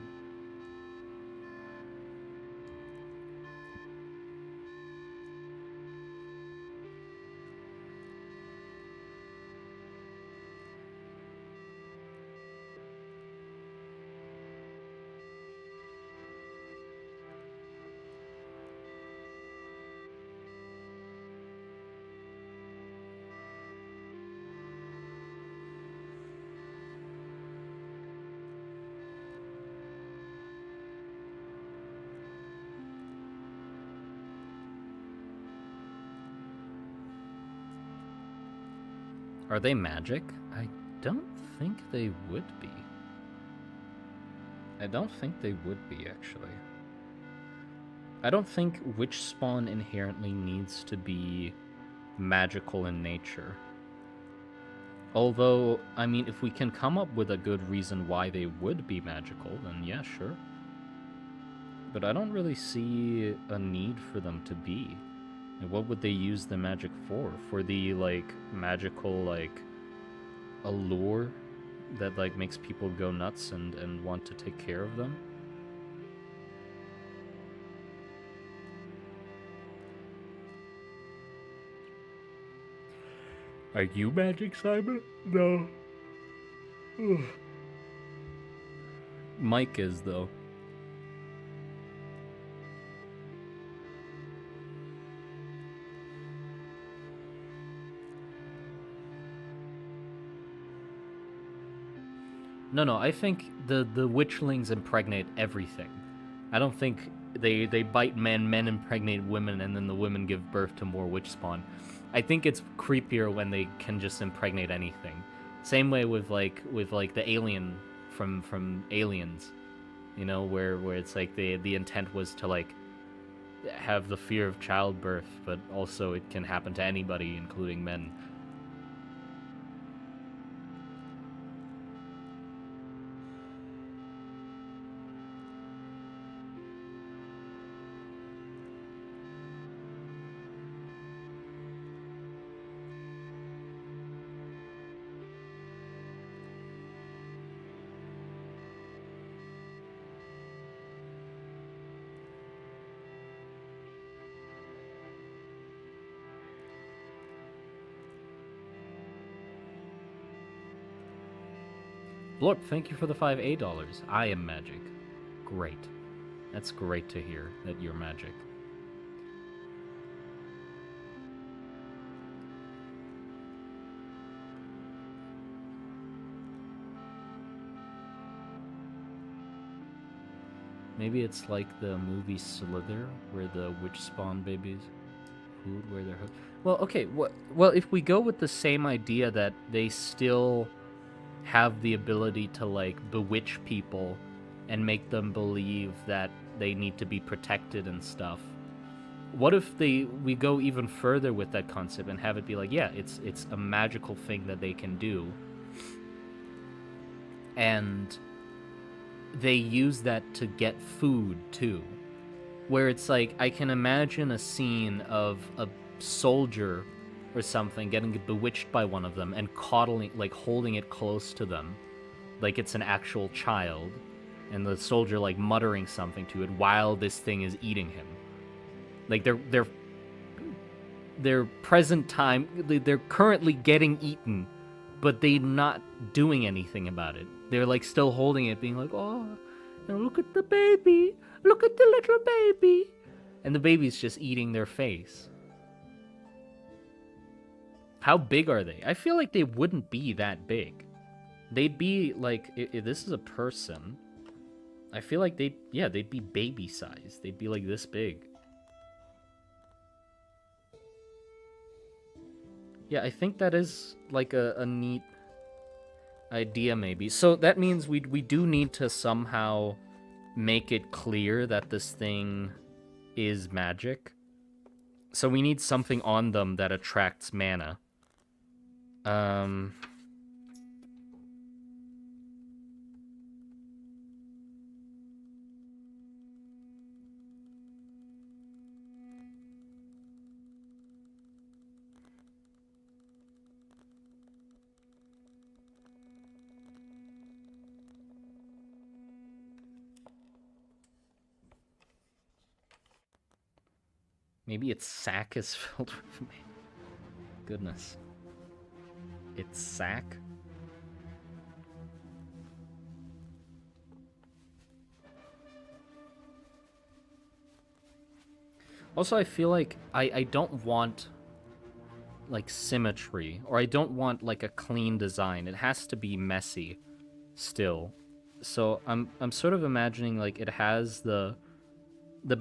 Are they magic? I don't think they would be. I don't think they would be, actually. I don't think witch spawn inherently needs to be magical in nature. Although, I mean, if we can come up with a good reason why they would be magical, then yeah, sure. But I don't really see a need for them to be. And what would they use the magic for? For the, like, magical, like, allure that, like, makes people go nuts and want to take care of them? Are you magic, Simon? No. Mike is, though. No, I think the witchlings impregnate everything. I don't think they bite men, men impregnate women, and then the women give birth to more witch spawn. I think it's creepier when they can just impregnate anything. Same way with the alien from Aliens, you know, where it's like the intent was to like have the fear of childbirth, but also it can happen to anybody, including men. Blorp, thank you for the $5 I am magic. Great. That's great to hear that you're magic. Maybe it's like the movie Slither, where the witch spawn babies food where they're hooked. Well, okay. Well, if we go with the same idea that they still have the ability to like bewitch people and make them believe that they need to be protected and stuff. What if we go even further with that concept and have it be like, yeah, it's a magical thing that they can do, and they use that to get food too. Where it's like, I can imagine a scene of a soldier or something getting bewitched by one of them and coddling, like holding it close to them, like it's an actual child, and the soldier like muttering something to it while this thing is eating him. Like they're present time, they're currently getting eaten, but they're not doing anything about it. They're like still holding it, being like, oh, you know, look at the baby, look at the little baby, and the baby's just eating their face. How big are they? I feel like they wouldn't be that big. They'd be like, if this is a person, I feel like they'd be baby size. They'd be like this big. Yeah, I think that is like a neat idea maybe. So that means we do need to somehow make it clear that this thing is magic. So we need something on them that attracts mana. Maybe its sack is filled with mana. Goodness. Its sack? Also, I feel like I don't want like symmetry, or I don't want like a clean design. It has to be messy still. So I'm sort of imagining like it has the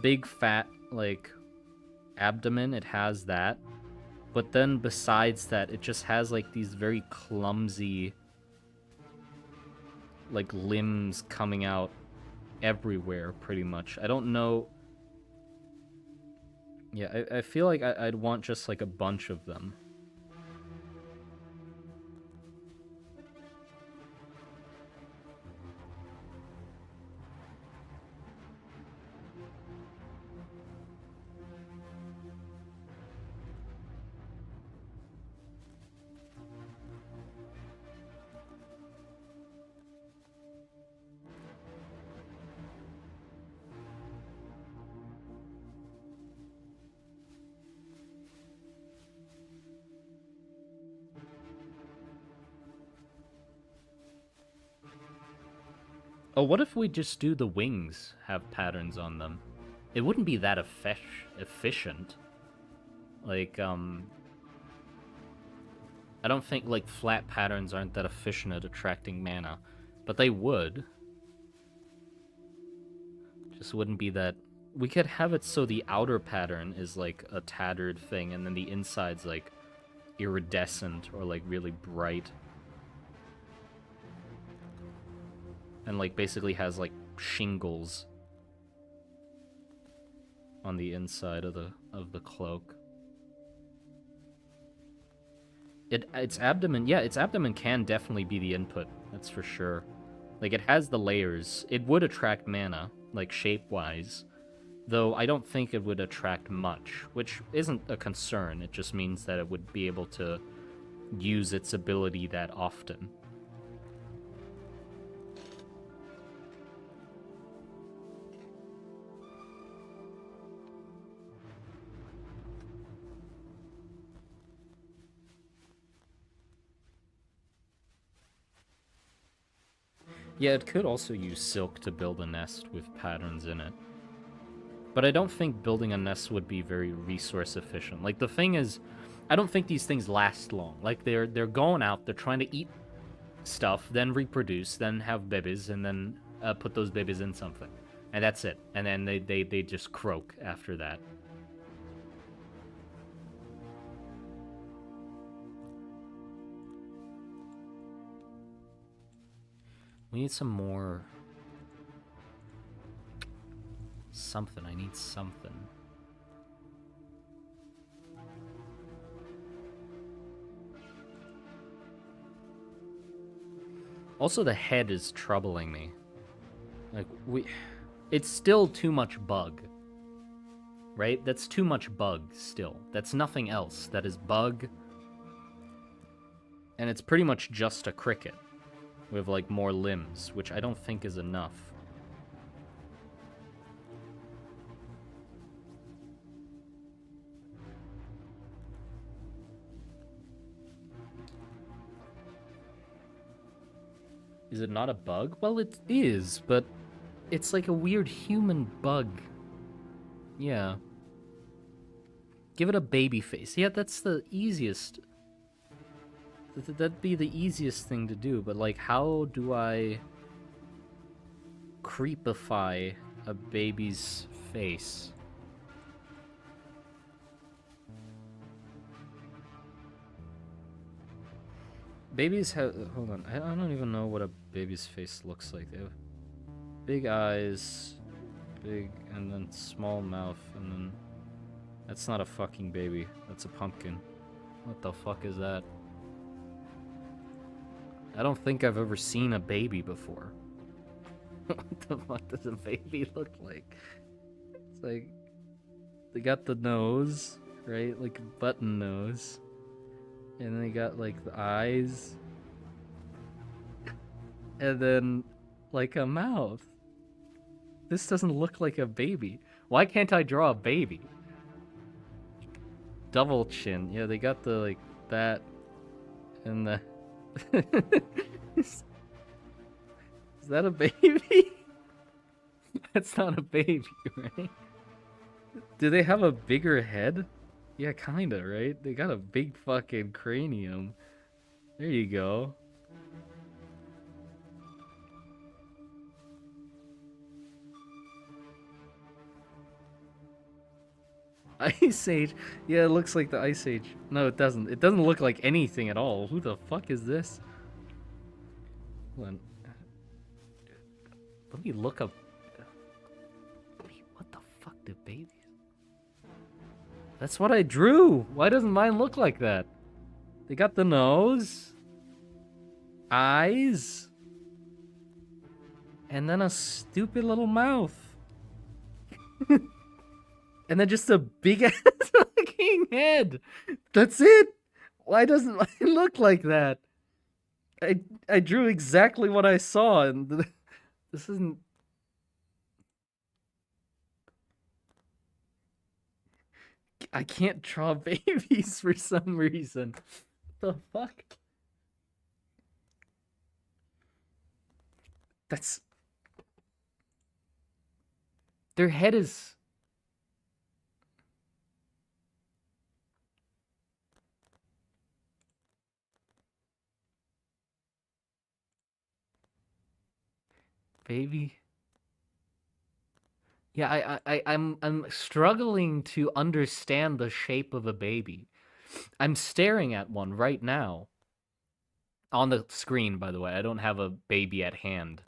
big fat like abdomen, it has that. But then besides that, it just has like these very clumsy like limbs coming out everywhere pretty much. I don't know. Yeah, I feel like I'd want just like a bunch of them. Oh, what if we just do the wings have patterns on them? It wouldn't be that efficient. Like, I don't think, like, flat patterns aren't that efficient at attracting mana. But they would. Just wouldn't be that... We could have it so the outer pattern is, like, a tattered thing, and then the inside's, like, iridescent or, like, really bright. And, like, basically has, like, shingles on the inside of the cloak. Its abdomen, yeah, its abdomen can definitely be the input. That's for sure. Like, it has the layers. It would attract mana, like, shape-wise. Though I don't think it would attract much, which isn't a concern. It just means that it would be able to use its ability that often. Yeah, it could also use silk to build a nest with patterns in it. But I don't think building a nest would be very resource efficient. Like, the thing is, I don't think these things last long. Like, they're going out, they're trying to eat stuff, then reproduce, then have babies, and then put those babies in something. And that's it. And then they just croak after that. We need some more... Something. I need something. Also, the head is troubling me. Like, it's still too much bug. Right? That's too much bug still. That's nothing else. That is bug. And it's pretty much just a cricket. With, like, more limbs, which I don't think is enough. Is it not a bug? Well, it is, but it's like a weird human bug. Yeah. Give it a baby face. Yeah, that's the easiest. That'd be the easiest thing to do, but, like, how do I creepify a baby's face? Babies have... Hold on. I don't even know what a baby's face looks like. They have big eyes, big, and then small mouth, and then... That's not a fucking baby. That's a pumpkin. What the fuck is that? I don't think I've ever seen a baby before. What the fuck does a baby look like? It's like... They got the nose, right? Like a button nose. And then they got, like, the eyes. And then, like, a mouth. This doesn't look like a baby. Why can't I draw a baby? Double chin. Yeah, they got the, like, that. And the... Is that a baby? That's not a baby, right? Do they have a bigger head? Yeah, kinda, right? They got a big fucking cranium. There you go. Ice Age. Yeah, it looks like the Ice Age. No, it doesn't. It doesn't look like anything at all. Who the fuck is this? Hold on. Let me look up. Wait, what the fuck do babies? That's what I drew. Why doesn't mine look like that? They got the nose, eyes, and then a stupid little mouth. And then just a big ass fucking head. That's it. Why doesn't mine look like that? I drew exactly what I saw, and this isn't. I can't draw babies for some reason. What the fuck? That's. Their head is. Baby. Yeah, I'm struggling to understand the shape of a baby. I'm staring at one right now. On the screen, by the way. I don't have a baby at hand.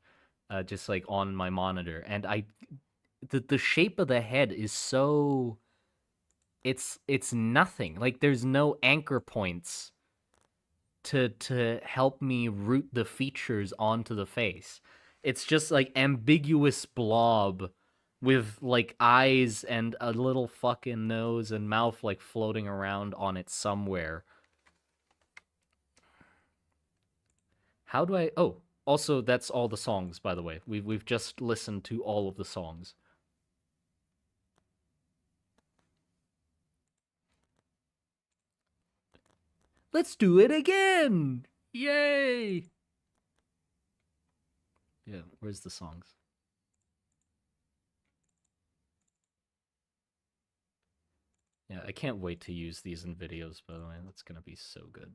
Just like on my monitor. And the shape of the head is so it's nothing. Like there's no anchor points to help me root the features onto the face. It's just like ambiguous blob with like eyes and a little fucking nose and mouth like floating around on it somewhere. How do I Oh, also that's all the songs, by the way. We've just listened to all of the songs. Let's do it again. Yay. Yeah, where's the songs? Yeah, I can't wait to use these in videos, by the way. That's gonna be so good.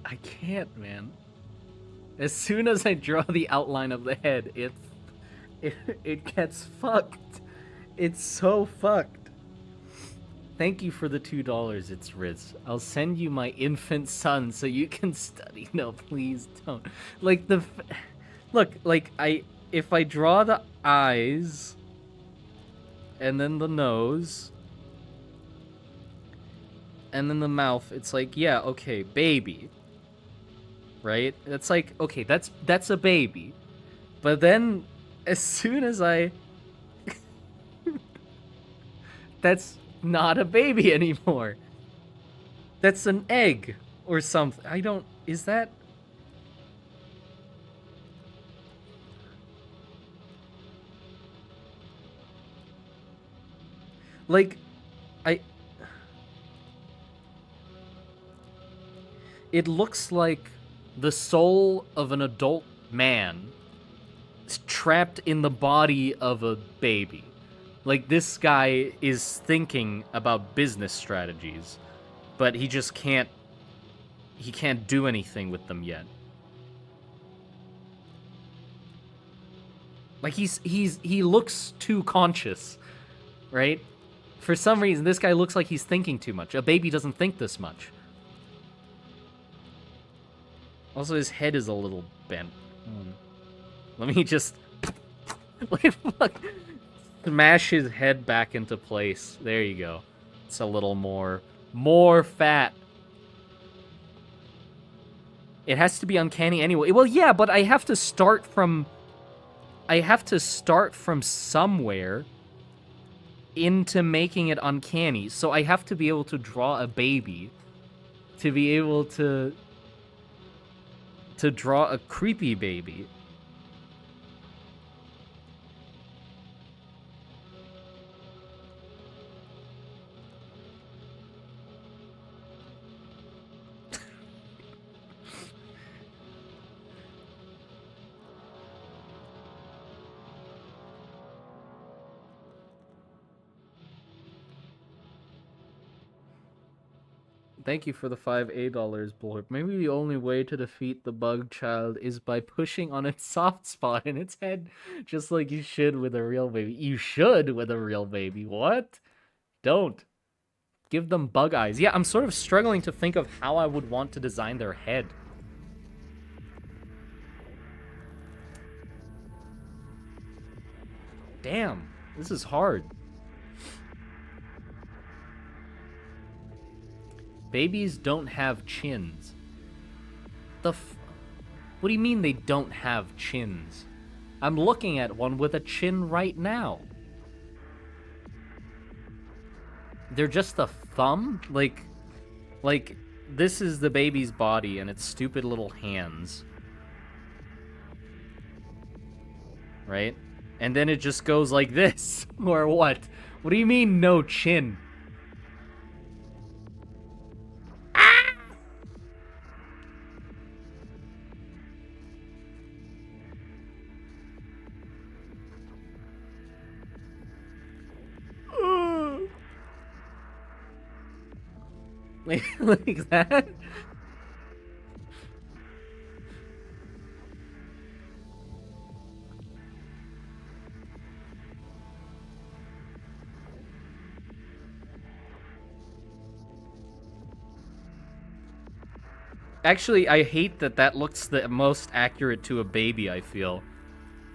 I can't, man. As soon as I draw the outline of the head, it gets fucked. It's so fucked. Thank you for the $2. It's Riz. I'll send you my infant son so you can study. No, please don't. Like look, like if I draw the eyes and then the nose and then the mouth, it's like, yeah, okay, baby. Right? That's like, okay, that's a baby. But then as soon as I that's not a baby anymore. That's an egg or something. I don't is that like I it looks like the soul of an adult man is trapped in the body of a baby. Like this guy is thinking about business strategies, but he just can't do anything with them yet. Like he looks too conscious, right? For some reason this guy looks like he's thinking too much. A baby doesn't think this much. Also, his head is a little bent. Let me just smash his head back into place. There you go. It's a little more fat. It has to be uncanny anyway. Well, yeah, but I have to start from somewhere into making it uncanny. So I have to be able to draw a baby to be able to draw a creepy baby. Thank you for the $5 Blorp. Maybe the only way to defeat the bug child is by pushing on its soft spot in its head, just like you should with a real baby. You should with a real baby. What? Don't. Give them bug eyes. Yeah, I'm sort of struggling to think of how I would want to design their head. Damn, this is hard. Babies don't have chins. What do you mean they don't have chins? I'm looking at one with a chin right now. They're just a thumb? Like, this is the baby's body and its stupid little hands. Right? And then it just goes like this. Or what? What do you mean, no chin? Like that? Actually, I hate that that looks the most accurate to a baby, I feel.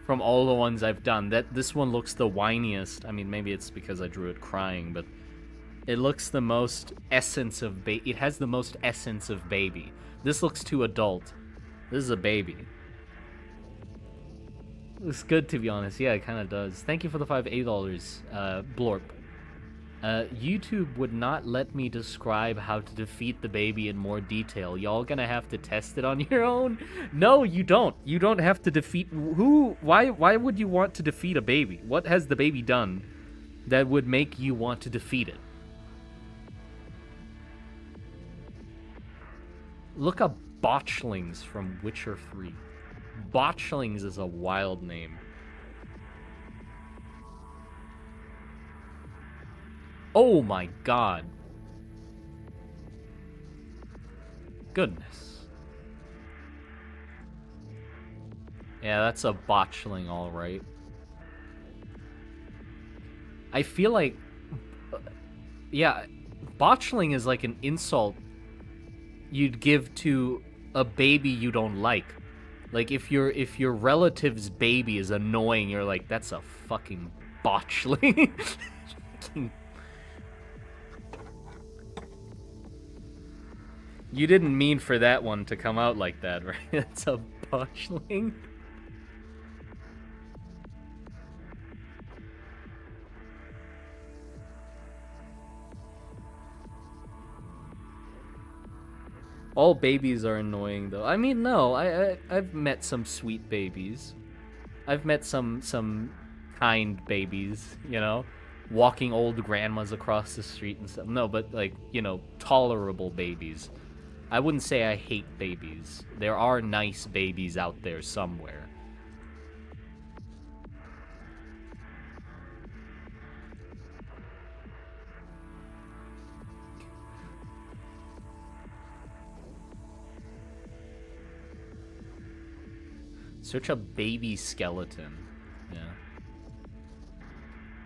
From all the ones I've done. This one looks the whiniest. I mean, maybe it's because I drew it crying, but it looks the most essence of it has the most essence of baby. This looks too adult. This is a baby. Looks good, to be honest. Yeah, it kind of does. Thank you for the $5 Blorp. YouTube would not let me describe how to defeat the baby in more detail. Y'all gonna have to test it on your own? No, you don't. You don't have to defeat... Why would you want to defeat a baby? What has the baby done that would make you want to defeat it? Look up Botchlings from Witcher 3. Botchlings is a wild name. Oh my god. Goodness. Yeah, that's a botchling, alright. I feel like... Yeah, botchling is like an insult you'd give to a baby you don't like. Like, if your relative's baby is annoying, you're like, that's a fucking botchling. You didn't mean for that one to come out like that, right? That's a botchling. All babies are annoying, though. I mean, no, I've met some sweet babies. I've met some kind babies, you know? Walking old grandmas across the street and stuff. No, but, like, you know, tolerable babies. I wouldn't say I hate babies. There are nice babies out there somewhere. Search a baby skeleton. Yeah.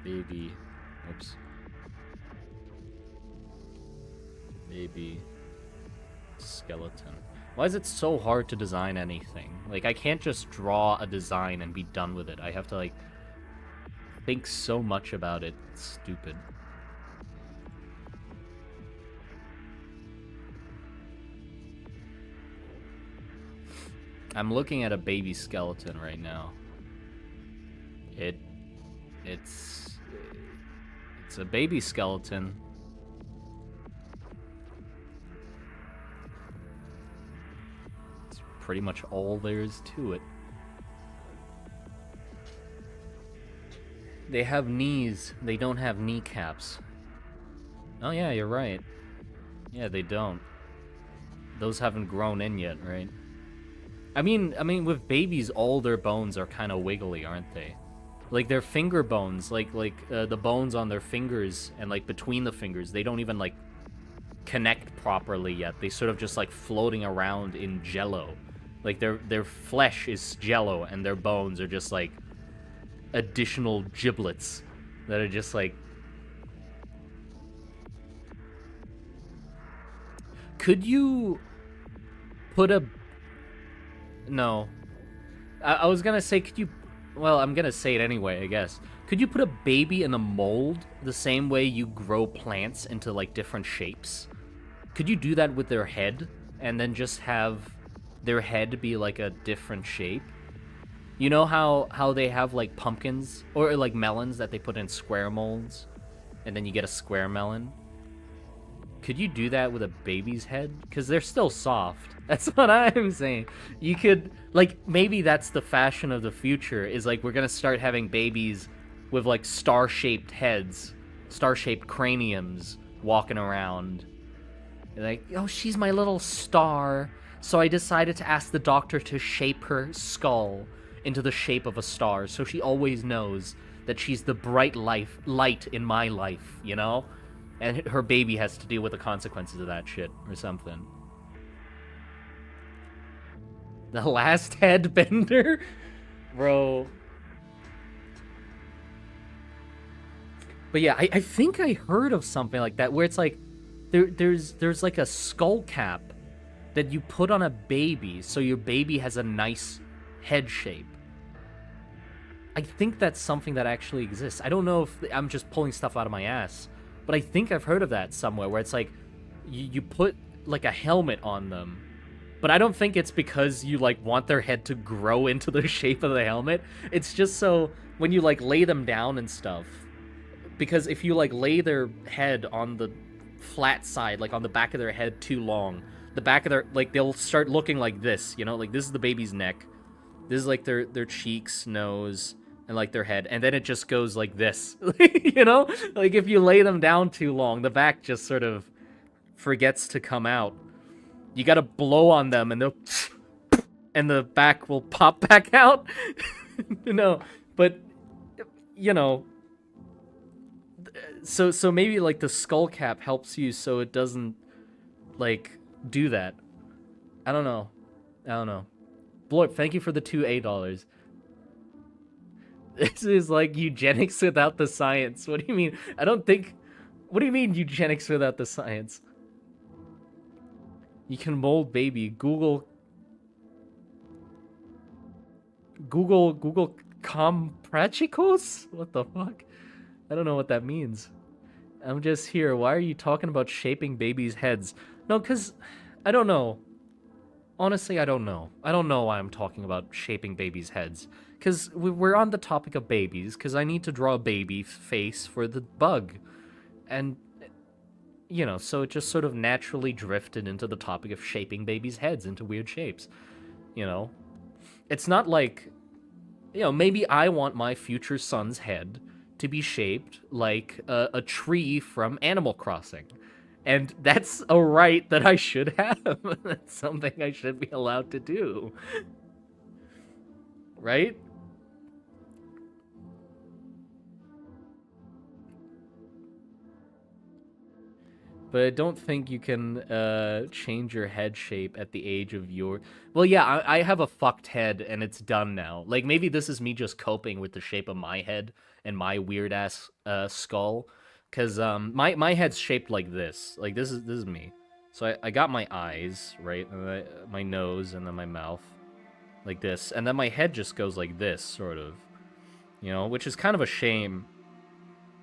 Baby. Oops. Baby skeleton. Why is it so hard to design anything? Like, I can't just draw a design and be done with it. I have to, like, think so much about it. It's stupid. I'm looking at a baby skeleton right now. It's a baby skeleton. It's pretty much all there is to it. They have knees. They don't have kneecaps. Oh yeah, you're right. Yeah, they don't. Those haven't grown in yet, right? I mean, with babies, all their bones are kind of wiggly, aren't they? Like, their finger bones, like the bones on their fingers and, like, between the fingers, they don't even, like, connect properly yet. They sort of just like floating around in jello. Like their flesh is jello and their bones are just like additional giblets that are just like. Could you put a... No. I was gonna say, could you... Well, I'm gonna say it anyway, I guess. Could you put a baby in a mold the same way you grow plants into, like, different shapes? Could you do that with their head, and then just have their head be, like, a different shape? You know how they have, like, pumpkins, or, like, melons that they put in square molds, and then you get a square melon? Could you do that with a baby's head? Because they're still soft. That's what I'm saying. You could, like, maybe that's the fashion of the future, is, like, we're gonna start having babies with, like, star-shaped heads, star-shaped craniums walking around. Like, oh, she's my little star. So I decided to ask the doctor to shape her skull into the shape of a star, so she always knows that she's the bright light in my life, you know? And her baby has to deal with the consequences of that shit, or something. The last headbender? Bro. But yeah, I think I heard of something like that, where it's like, there's like a skull cap that you put on a baby, so your baby has a nice head shape. I think that's something that actually exists. I don't know if I'm just pulling stuff out of my ass, but I think I've heard of that somewhere, where it's like, you put, like, a helmet on them. But I don't think it's because you, like, want their head to grow into the shape of the helmet. It's just so, when you, like, lay them down and stuff, because if you, like, lay their head on the flat side, like, on the back of their head too long, the back of their, like, they'll start looking like this, you know? Like, this is the baby's neck. This is, like, their cheeks, nose, and, like, their head, and then it just goes like this, you know? Like, if you lay them down too long, the back just sort of forgets to come out. You gotta blow on them, and they'll... and the back will pop back out. No, but, you know... So maybe, like, the skull cap helps you so it doesn't, like, do that. I don't know. Blorp, thank you for the $2 This is like eugenics without the science. What do you mean? I don't think... What do you mean eugenics without the science? You can mold baby. Google comprachicos? What the fuck? I don't know what that means. I'm just here. Why are you talking about shaping babies' heads? No, because... I don't know. Honestly, I don't know. I don't know why I'm talking about shaping babies' heads. Because we're on the topic of babies, because I need to draw a baby face for the bug. And, you know, so it just sort of naturally drifted into the topic of shaping babies' heads into weird shapes. You know? It's not like, you know, maybe I want my future son's head to be shaped like a tree from Animal Crossing. And that's a right that I should have. That's something I should be allowed to do. Right? But I don't think you can change your head shape at the age of your... Well, yeah, I have a fucked head, and it's done now. Like, maybe this is me just coping with the shape of my head and my weird-ass skull. Because my head's shaped like this. Like, this is me. So I got my eyes, right? And my nose, and then my mouth. Like this. And then my head just goes like this, sort of. You know, which is kind of a shame.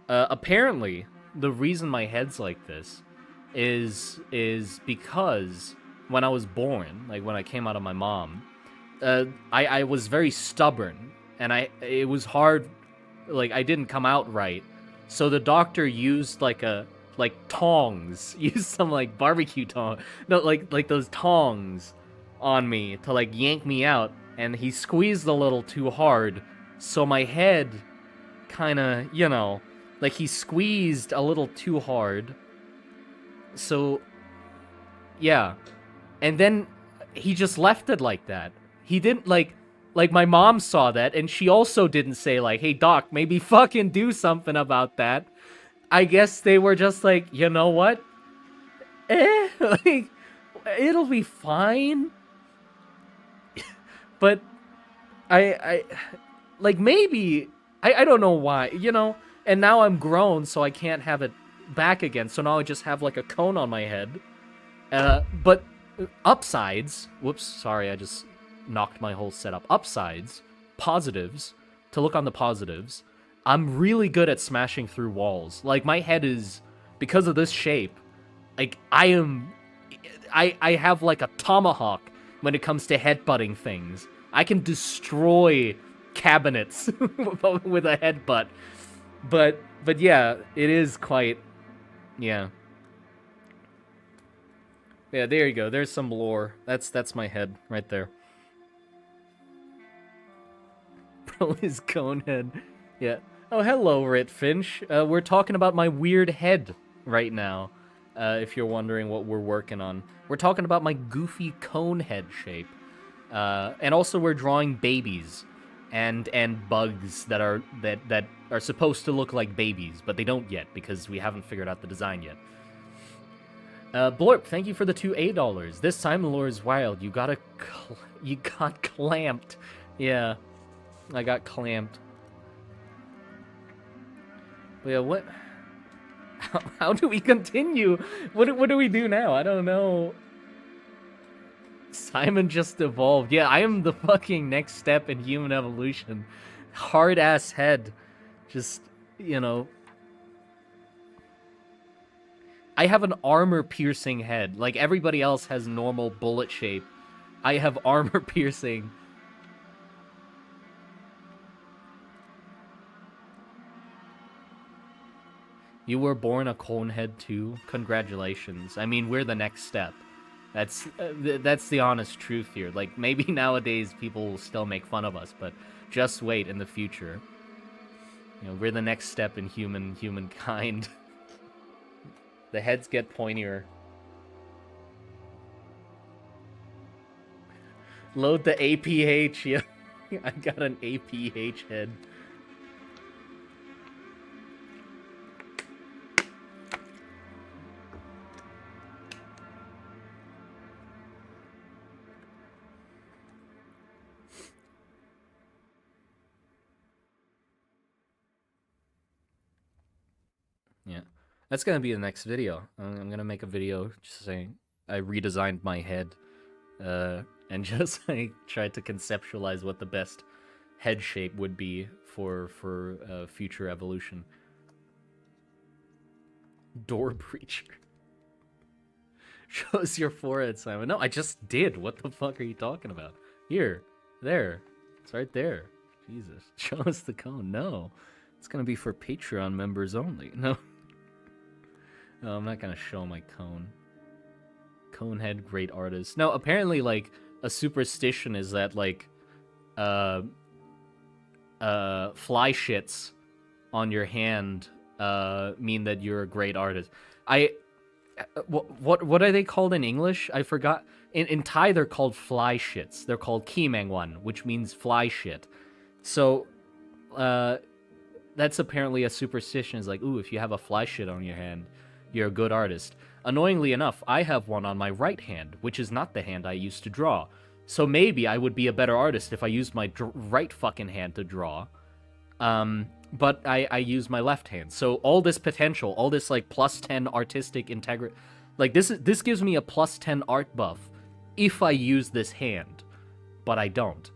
Apparently, the reason my head's like this is because when I was born, like when I came out of my mom, I was very stubborn, and it was hard, like I didn't come out right, so the doctor used like tongs, used some like barbecue tongs, no, like those tongs on me to like yank me out, and he squeezed a little too hard, so my head kind of, you know, like he squeezed a little too hard. So, yeah. And then he just left it like that. He didn't, like my mom saw that, and she also didn't say, like, hey, doc, maybe fucking do something about that. I guess they were just like, you know what? like, it'll be fine. But I like, maybe, I don't know why, you know? And now I'm grown, so I can't have it back again, so now I just have, like, a cone on my head. But upsides, whoops, sorry, I just knocked my whole setup. Upsides, positives, to look on the positives, I'm really good at smashing through walls. Like, my head is, because of this shape, like, I have, like, a tomahawk when it comes to headbutting things. I can destroy cabinets with a headbutt. But yeah, it is quite, yeah. Yeah, there you go. There's some lore. That's my head right there. Bro, his cone head. Yeah. Oh, hello, Rit Finch. We're talking about my weird head right now. If you're wondering what we're working on, we're talking about my goofy cone head shape. And also we're drawing babies and bugs that are supposed to look like babies, but they don't yet because we haven't figured out the design yet. Blorp, thank you for the $2 This time the lore is wild. You got clamped. Yeah, I got clamped. But yeah, what? How do we continue? What do we do now? I don't know. Simon just evolved. Yeah, I am the fucking next step in human evolution. Hard ass head. Just, you know. I have an armor piercing head. Like everybody else has normal bullet shape. I have armor piercing. You were born a conehead too? Congratulations. I mean, we're the next step. That's the honest truth here. Like, maybe nowadays people will still make fun of us, but just wait in the future. You know, we're the next step in humankind. The heads get pointier. Load the APH, yeah. I got an APH head. Yeah. That's gonna be the next video. I'm gonna make a video just saying I redesigned my head, and just like tried to conceptualize what the best head shape would be for future evolution. Door breacher. Shows your forehead, Simon. No, I just did. What the fuck are you talking about? Here, there, it's right there. Jesus, show us the cone. No, it's gonna be for Patreon members only. No. No, I'm not gonna show my cone. Conehead, great artist. No, apparently, like, a superstition is that, like, fly shits on your hand, mean that you're a great artist. What are they called in English? I forgot. In Thai, they're called fly shits. They're called kimangwan, which means fly shit. So, that's apparently a superstition. It's like, ooh, if you have a fly shit on your hand, you're a good artist. Annoyingly enough, I have one on my right hand, which is not the hand I used to draw. So maybe I would be a better artist if I used my right fucking hand to draw. But I use my left hand. So all this potential, all this, like, plus 10 artistic integrity, like, this gives me a plus 10 art buff if I use this hand. But I don't.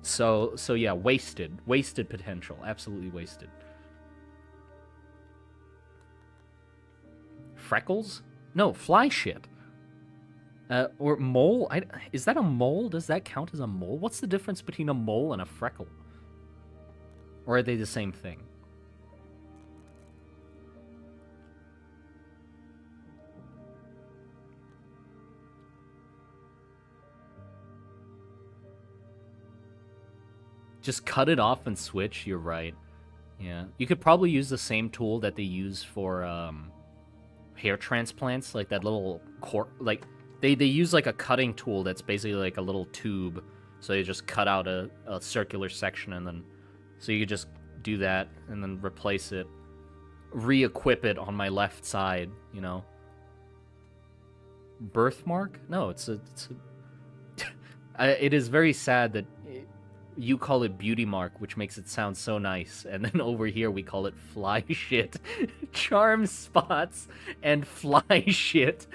So yeah, wasted potential, absolutely wasted. Freckles? No, fly shit. Or mole? Is that a mole? Does that count as a mole? What's the difference between a mole and a freckle? Or are they the same thing? Just cut it off and switch, you're right. Yeah. You could probably use the same tool that they use for, hair transplants, like that little like they use like a cutting tool that's basically like a little tube, so they just cut out a circular section, and then so you could just do that and then replace it, re-equip it on my left side, you know. Birthmark? No, it is very sad that you call it beauty mark, which makes it sound so nice, and then over here we call it fly shit, charm spots, and fly shit.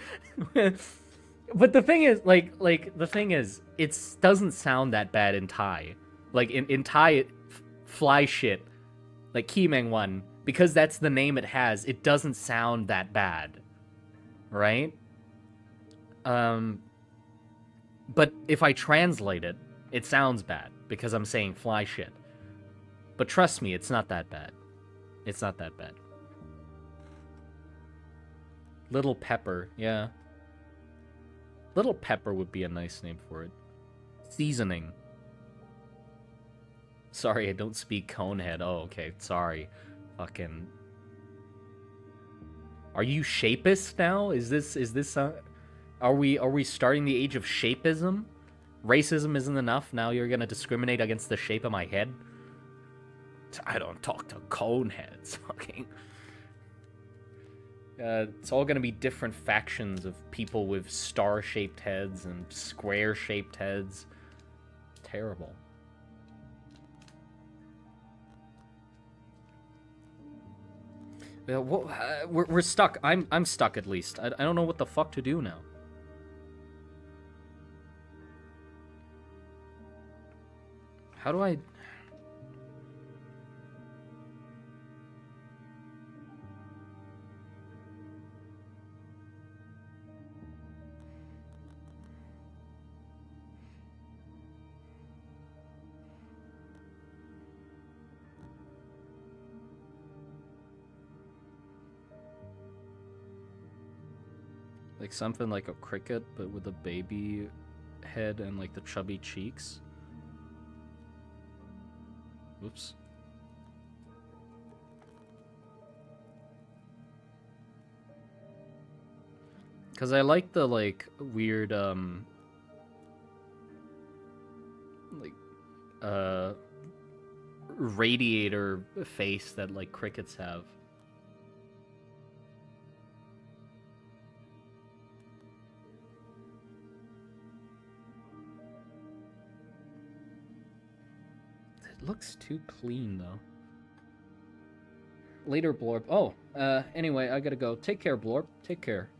But the thing is, it doesn't sound that bad in Thai. Like in Thai, fly shit, like Kimeng one, because that's the name it has. It doesn't sound that bad, right? Um, but if I translate it, it sounds bad because I'm saying fly shit. But trust me, it's not that bad. It's not that bad. Little Pepper, yeah. Little Pepper would be a nice name for it. Seasoning. Sorry, I don't speak Conehead. Oh, okay, sorry. Fucking... Are you shapeist now? Is this are we starting the age of shapeism? Racism isn't enough. Now you're gonna discriminate against the shape of my head? I don't talk to coneheads. Fucking. It's all gonna be different factions of people with star-shaped heads and square-shaped heads. Terrible. Yeah, we're stuck. I'm stuck at least. I don't know what the fuck to do now. How do I... Like something like a cricket, but with a baby head and like the chubby cheeks. Oops. Cause I like the like weird like radiator face that like crickets have. It looks too clean though. Later, Blorb. Oh, anyway, I gotta go. Take care, Blorb. Take care.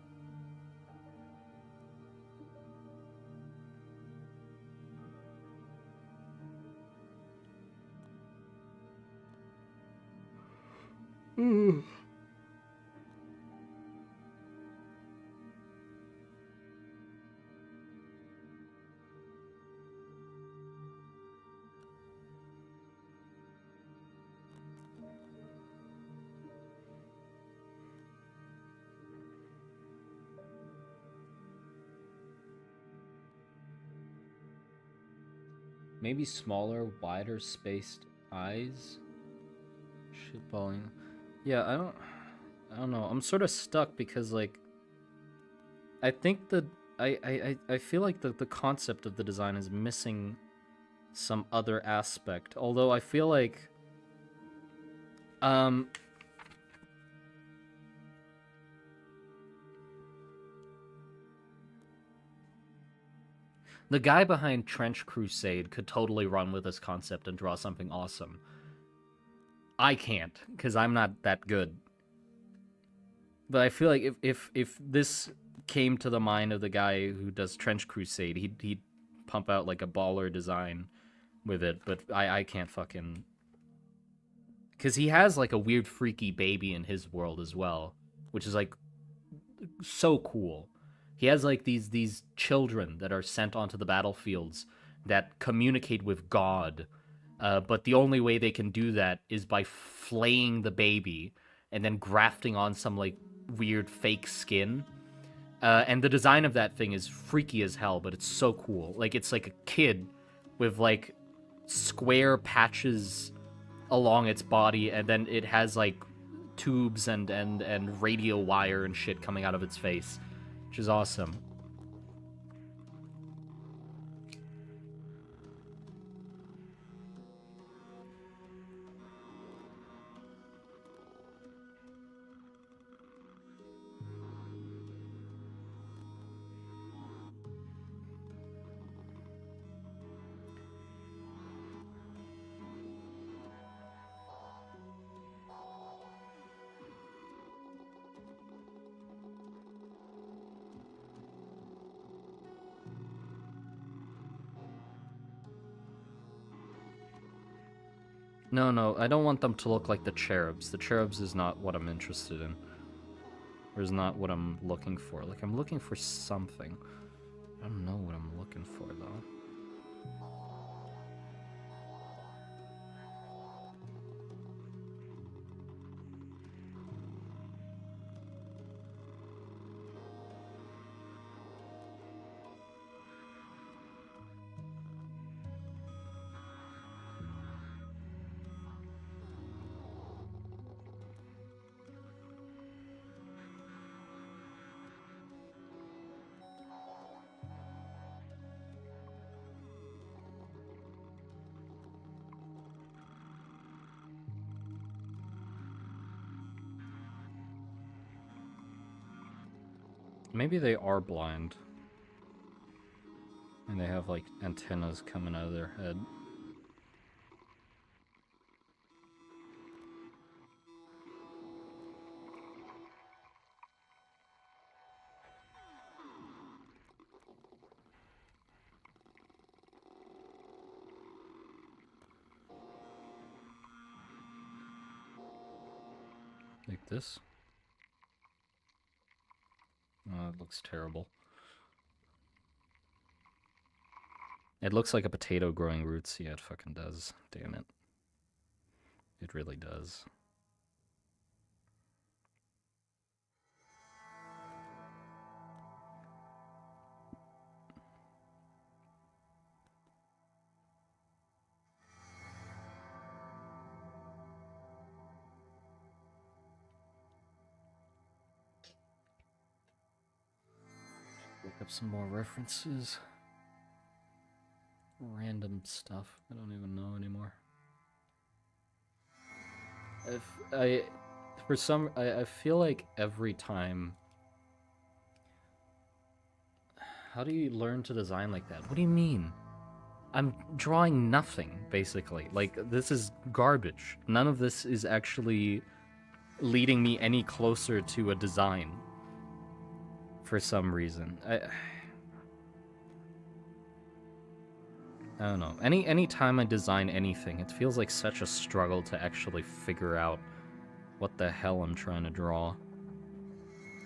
Maybe smaller, wider spaced eyes. Shitballing. Yeah, I don't know. I'm sort of stuck because like I think that I feel like the concept of the design is missing some other aspect. Although I feel like the guy behind Trench Crusade could totally run with this concept and draw something awesome. I can't, because I'm not that good. But I feel like if this came to the mind of the guy who does Trench Crusade, he'd pump out like a baller design with it. But I can't fucking... Because he has like a weird freaky baby in his world as well, which is like so cool. He has like these children that are sent onto the battlefields that communicate with God, but the only way they can do that is by flaying the baby and then grafting on some like weird fake skin. And the design of that thing is freaky as hell, but it's so cool. Like it's like a kid with like square patches along its body, and then it has like tubes and radio wire and shit coming out of its face, which is awesome. No, no, I don't want them to look like the cherubs. The cherubs is not what I'm interested in. Or is not what I'm looking for. Like, I'm looking for something. I don't know what I'm looking for, though. Maybe they are blind. And they have, like, antennas coming out of their head. Like this. Oh, it looks terrible. It looks like a potato growing roots. Yeah, it fucking does. Damn it. It really does. Look up some more references. Random stuff. I don't even know anymore. If I, for some, I feel like every time. How do you learn to design like that? What do you mean? I'm drawing nothing, basically. Like, this is garbage. None of this is actually leading me any closer to a design. For some reason. I don't know. Any time I design anything, it feels like such a struggle to actually figure out what the hell I'm trying to draw.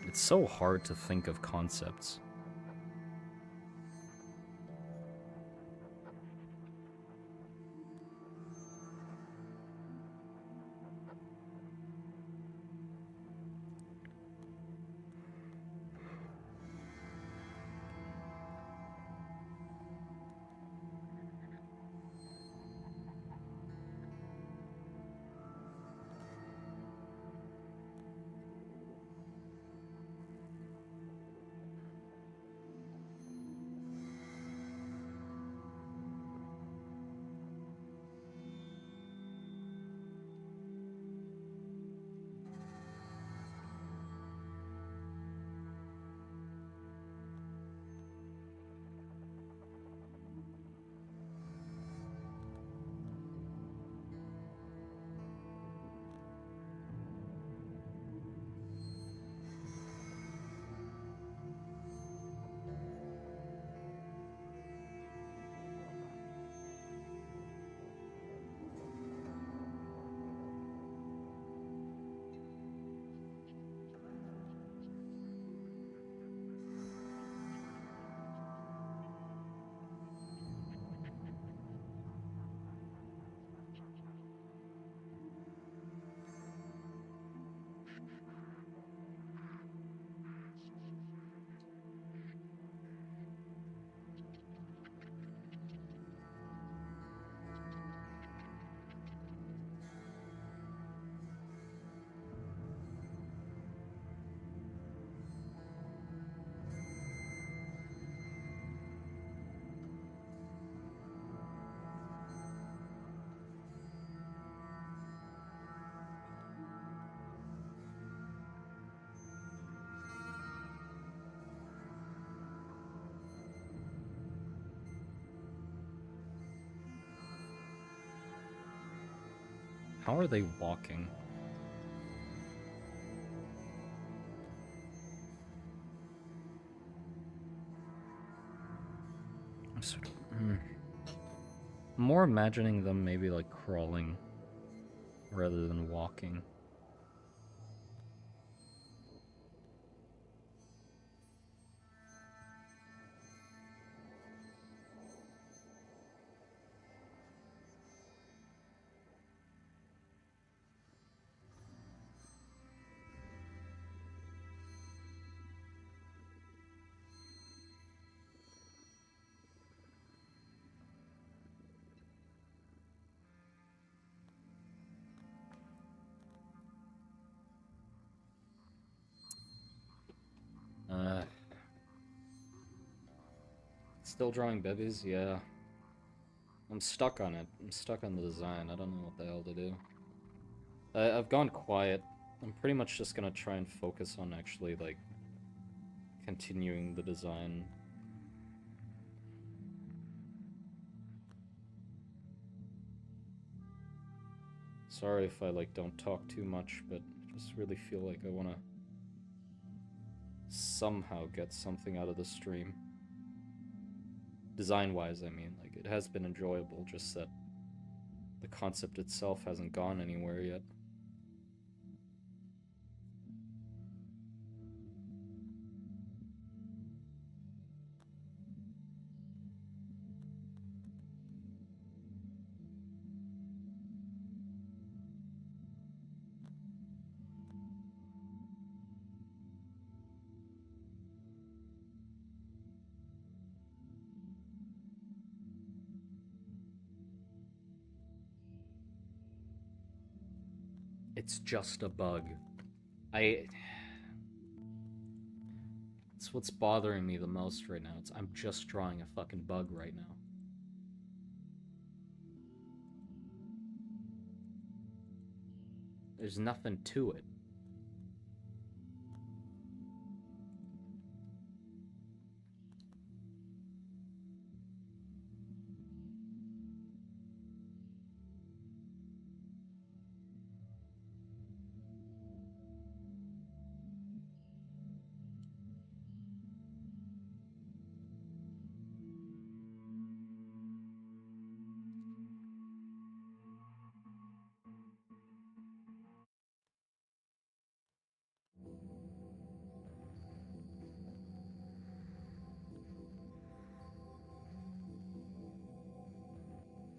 It's so hard to think of concepts. How are they walking? I'm more imagining them maybe like crawling rather than walking. Still drawing bevies? Yeah. I'm stuck on it. I'm stuck on the design. I don't know what the hell to do. I've gone quiet. I'm pretty much just gonna try and focus on actually, like, continuing the design. Sorry if I, like, don't talk too much, but I just really feel like I wanna somehow get something out of the stream. Design-wise, I mean. Like, it has been enjoyable, just that the concept itself hasn't gone anywhere yet. It's just a bug. It's what's bothering me the most right now. I'm just drawing a fucking bug right now. There's nothing to it.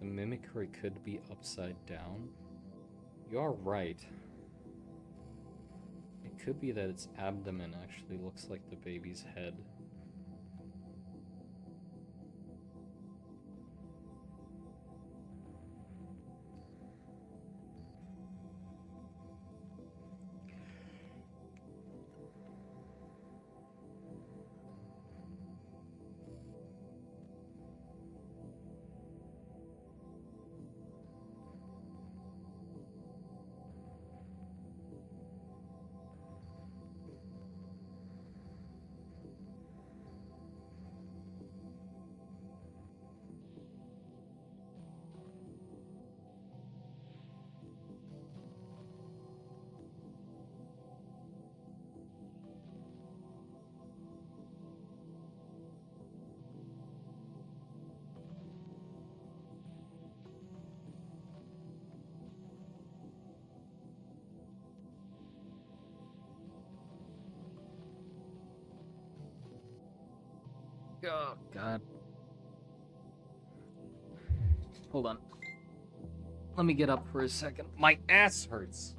The mimicry could be upside down. You're right. It could be that its abdomen actually looks like the baby's head. Oh, God. Hold on. Let me get up for a second. My ass hurts.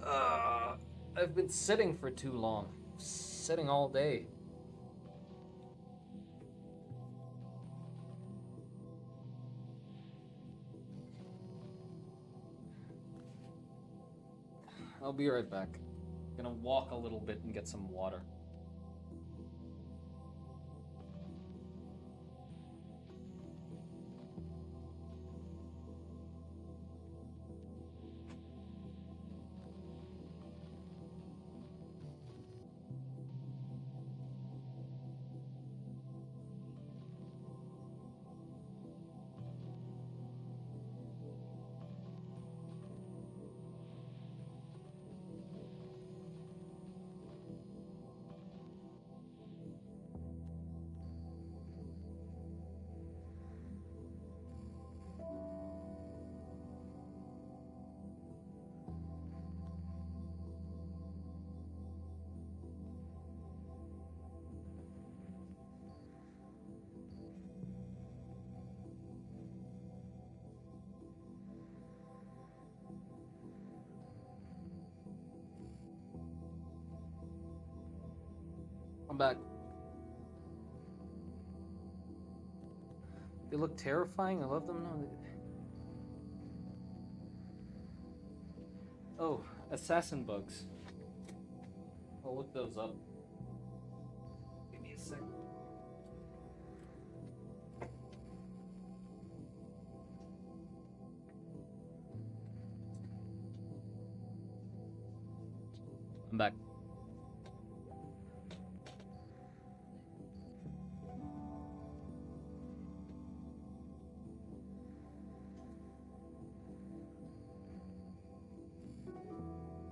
I've been sitting for too long. Sitting all day. I'll be right back. I'm gonna walk a little bit and get some water. I'm back. They look terrifying. I love them. No, oh, assassin bugs. I'll look those up. Give me a sec. I'm back.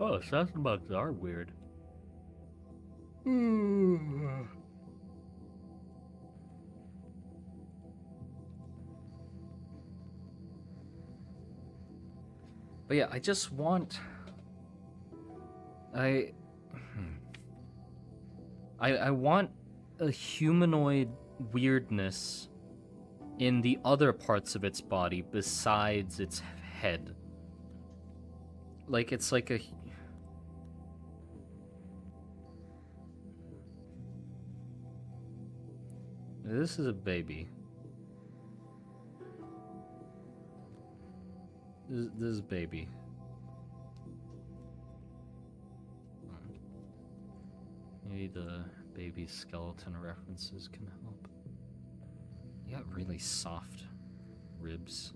Oh, assassin bugs are weird. But yeah, I just want... I want a humanoid weirdness in the other parts of its body besides its head. Like, it's like a... This is a baby. This is baby. Maybe the baby skeleton references can help. You got really soft ribs.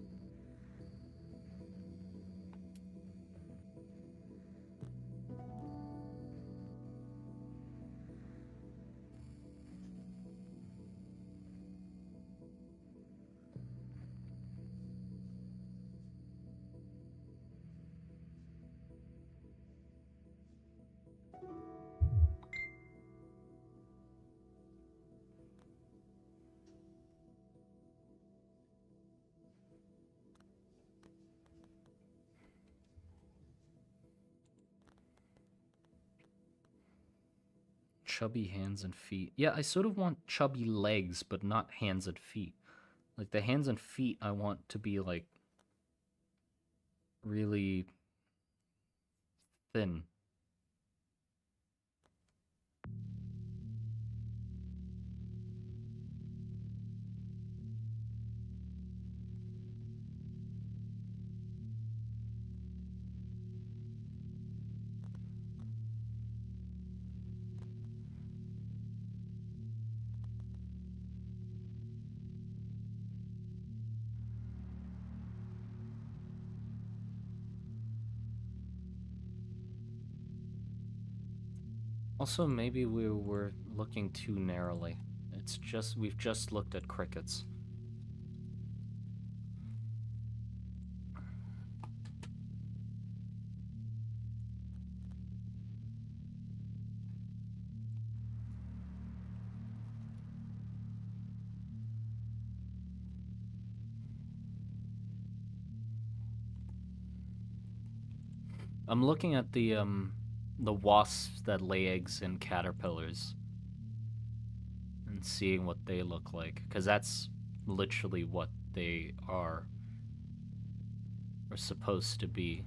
Chubby hands and feet. Yeah, I sort of want chubby legs, but not hands and feet. Like, the hands and feet I want to be, like, really thin. Also, maybe we were looking too narrowly. It's just, we've just looked at crickets. I'm looking at the wasps that lay eggs in caterpillars and seeing what they look like, because that's literally what they are or supposed to be.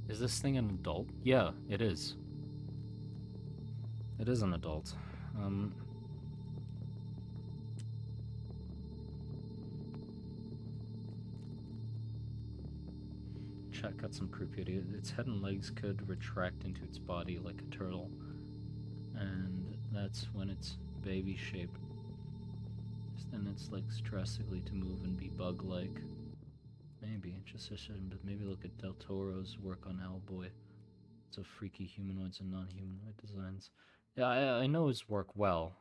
Is this thing an adult? Yeah, it is. It is an adult. Chat got some proof here. Its head and legs could retract into its body like a turtle. And that's when it's baby shaped. Then its legs drastically to move and be bug-like. Maybe, just a second, but maybe look at Del Toro's work on Owlboy. It's of freaky humanoids and non-humanoid designs. Yeah, I know his work well.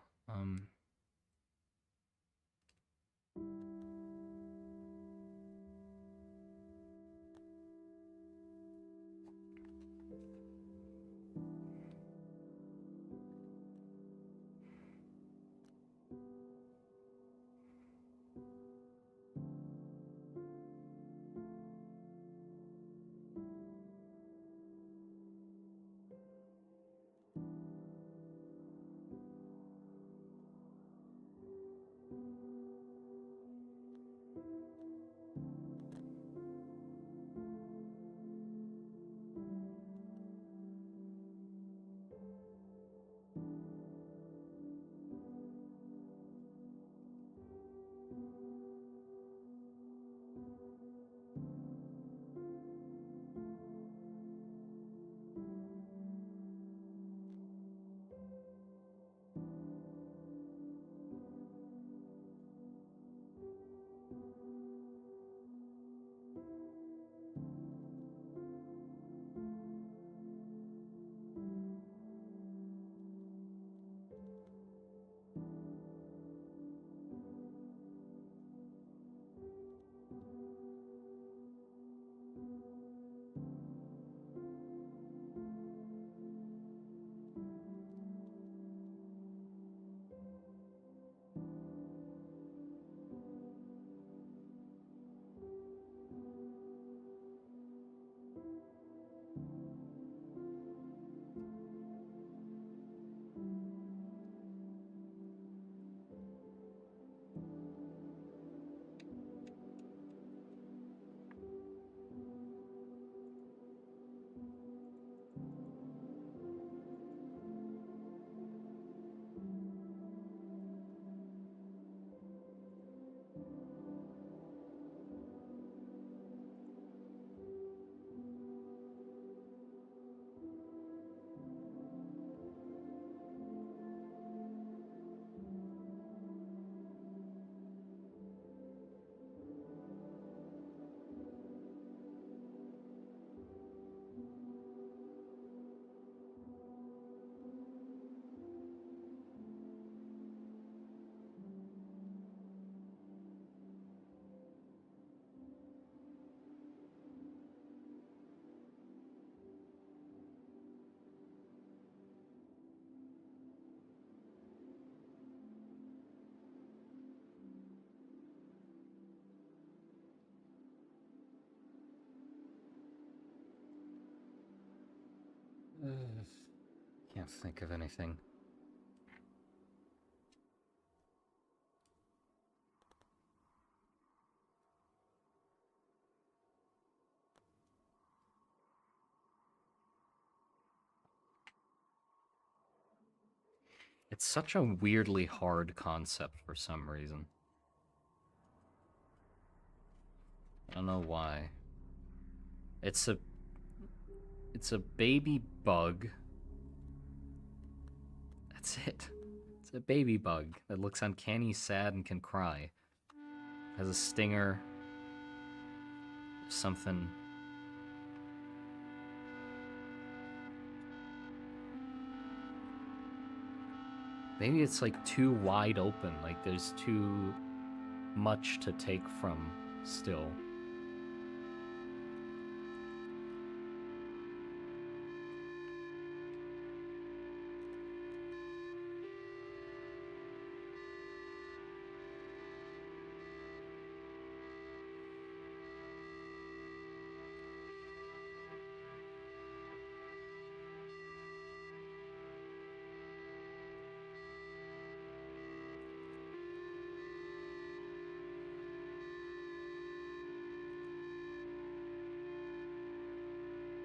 Can't think of anything. It's such a weirdly hard concept for some reason. I don't know why. It's a baby bug. That's it. It's a baby bug that looks uncanny, sad, and can cry. Has a stinger. Something. Maybe it's like too wide open, like there's too much to take from still.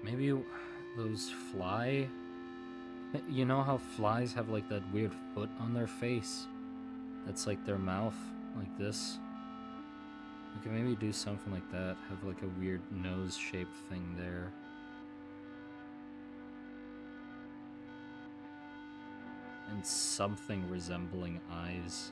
Maybe those fly... You know how flies have like that weird foot on their face? That's like their mouth, like this. We could maybe do something like that. Have like a weird nose-shaped thing there. And something resembling eyes.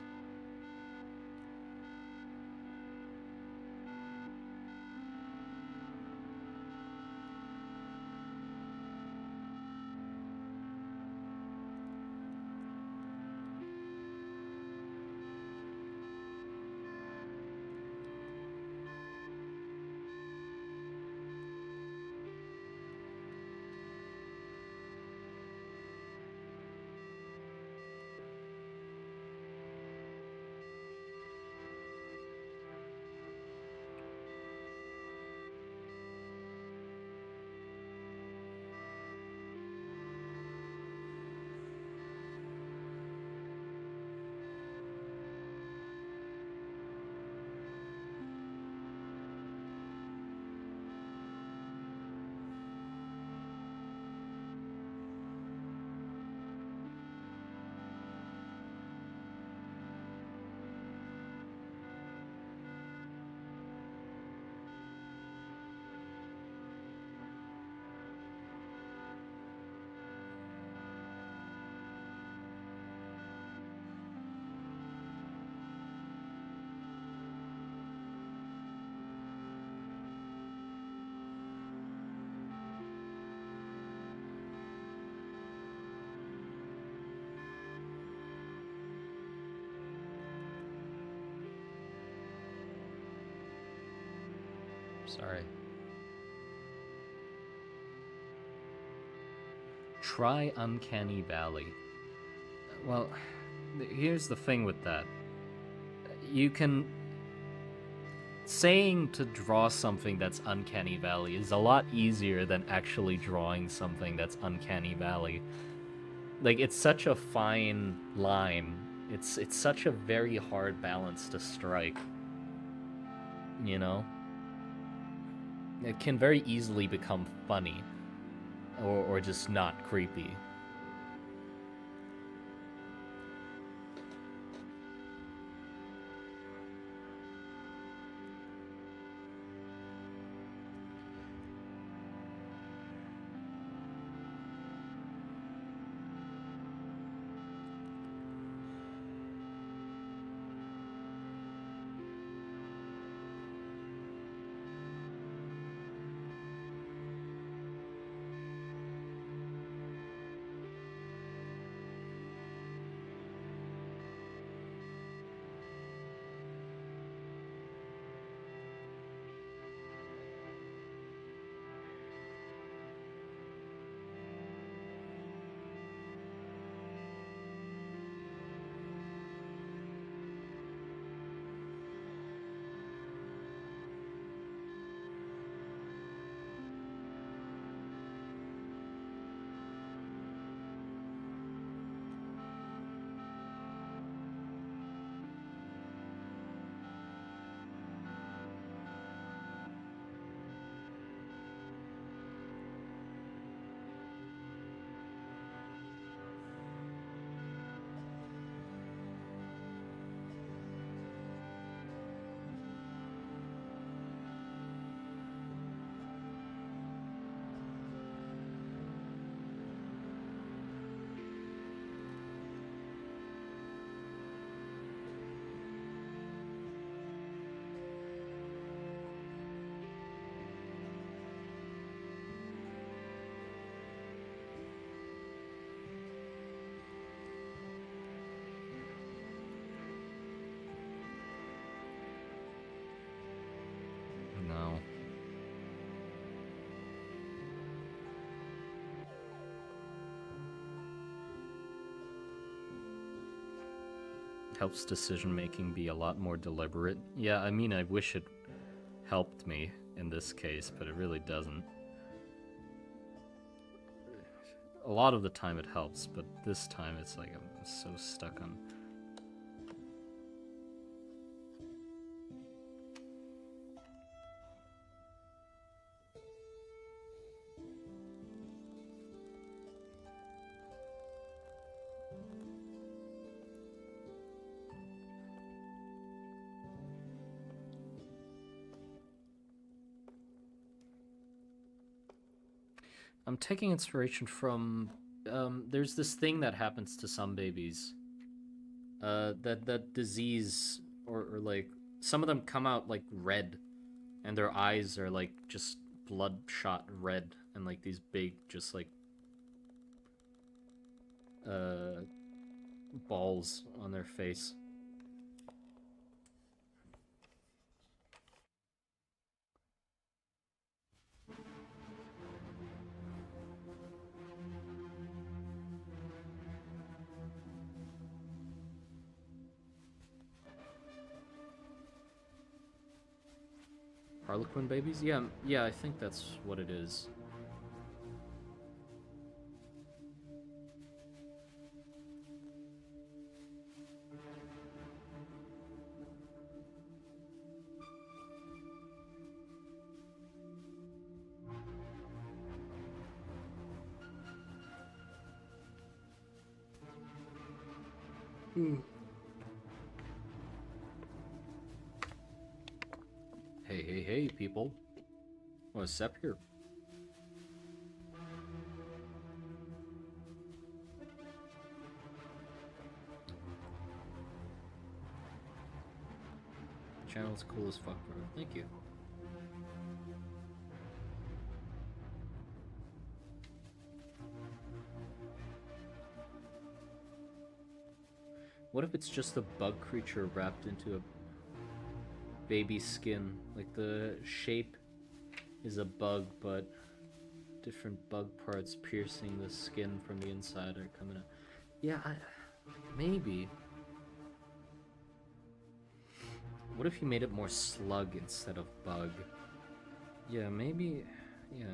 Sorry. Try Uncanny Valley. Well, here's the thing with that. You can... Saying to draw something that's Uncanny Valley is a lot easier than actually drawing something that's Uncanny Valley. Like, it's such a fine line. It's such a very hard balance to strike. You know? It can very easily become funny. Or just not creepy. No. Helps decision making be a lot more deliberate. Yeah, I mean, I wish it helped me in this case, but it really doesn't. A lot of the time it helps, but this time it's like I'm so stuck on... I'm taking inspiration from there's this thing that happens to some babies. That disease or like some of them come out like red and their eyes are like just bloodshot red and like these big just like uh balls on their face. Harlequin babies? Yeah, yeah, I think that's what it is. Hey, hey, hey, people. What's up here? Channel's cool as fuck, bro. Thank you. What if it's just a bug creature wrapped into a baby skin? Like the shape is a bug, but different bug parts piercing the skin from the inside are coming out. Yeah, maybe. What if you made it more slug instead of bug? Yeah, maybe. Yeah.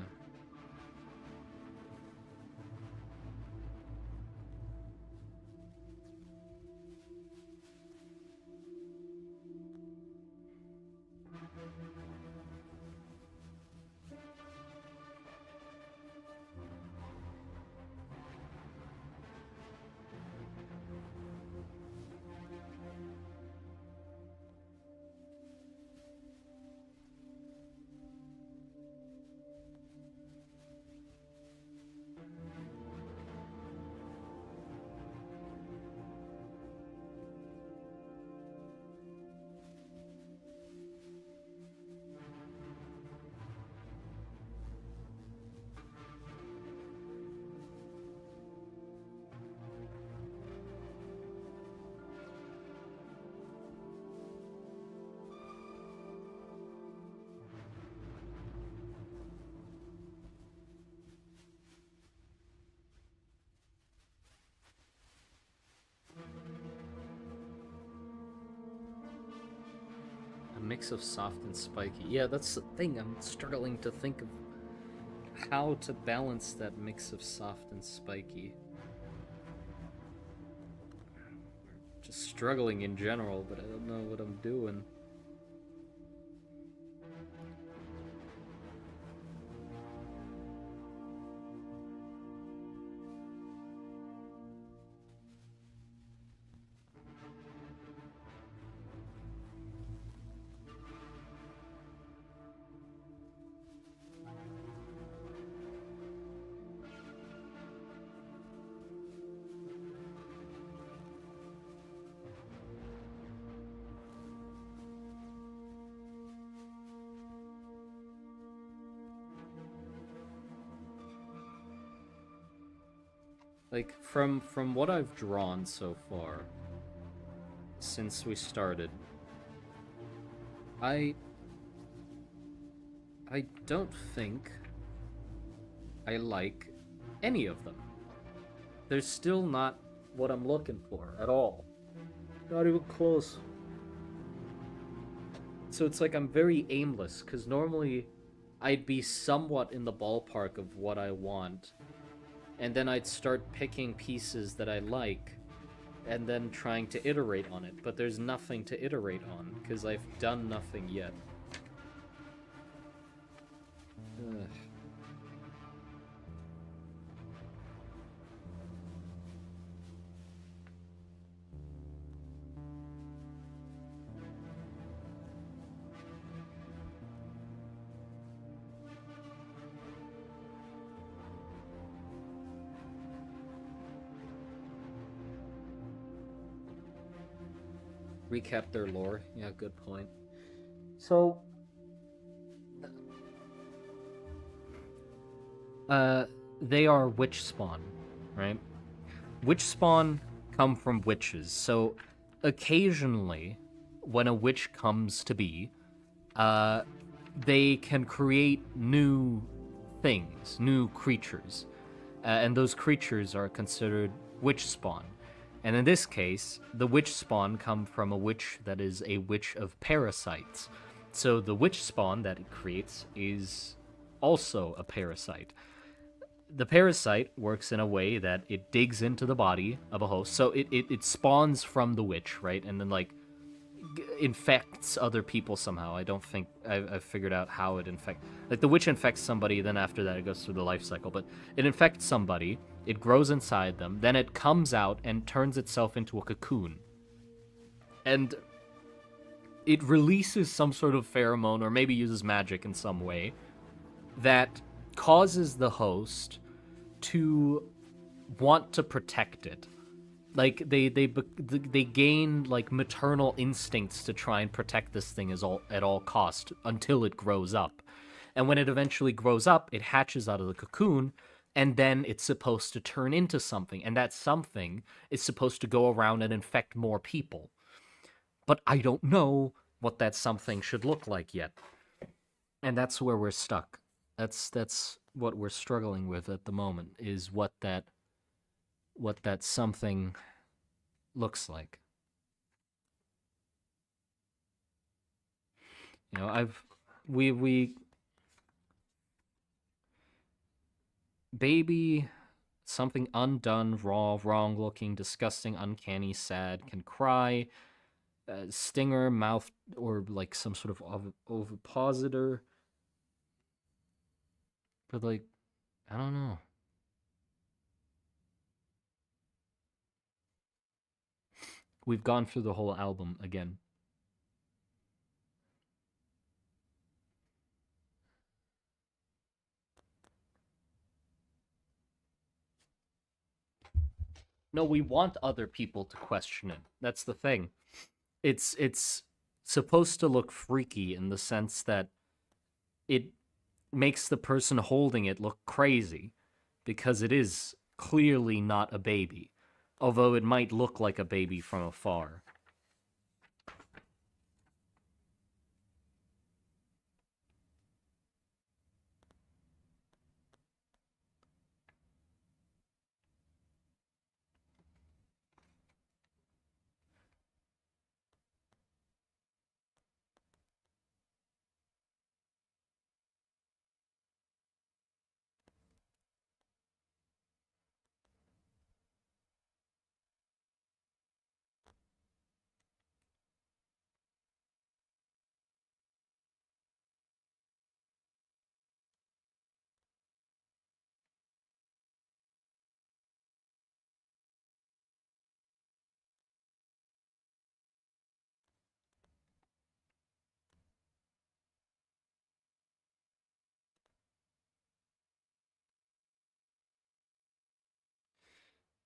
A mix of soft and spiky. Yeah, that's the thing. I'm struggling to think of how to balance that mix of soft and spiky. Just struggling in general, but I don't know what I'm doing. Like from what I've drawn so far since we started, I don't think I like any of them. They're still not what I'm looking for at all. Not even close. So it's like I'm very aimless, because normally I'd be somewhat in the ballpark of what I want, and then I'd start picking pieces that I like, and then trying to iterate on it, but there's nothing to iterate on, because I've done nothing yet. Ugh. Recap their lore. Yeah, good point. So, uh, they are witch spawn, right? Witch spawn come from witches. So, occasionally, when a witch comes to be, uh, they can create new things, new creatures. And those creatures are considered witch spawn. And in this case, the witch spawn come from a witch that is a witch of parasites. So the witch spawn that it creates is also a parasite. The parasite works in a way that it digs into the body of a host. So it spawns from the witch, right? And then, like, infects other people somehow. I don't think I've figured out how it infects. Like, the witch infects somebody, then after that it goes through the life cycle. But it infects somebody, it grows inside them, then it comes out and turns itself into a cocoon. And it releases some sort of pheromone, or maybe uses magic in some way, that causes the host to want to protect it. Like, they gain, like, maternal instincts to try and protect this thing at all cost until it grows up. And when it eventually grows up, it hatches out of the cocoon, and then it's supposed to turn into something, and that something is supposed to go around and infect more people. But I don't know what that something should look like yet. And that's where we're stuck. That's what we're struggling with at the moment, is what that something looks like. You know, we baby, something undone, raw, wrong looking, disgusting, uncanny, sad, can cry, stinger, mouth, or like some sort of ovipositor. But, like, I don't know. We've gone through the whole album again. No, we want other people to question it. That's the thing. It's supposed to look freaky in the sense that it makes the person holding it look crazy, because it is clearly not a baby, although it might look like a baby from afar.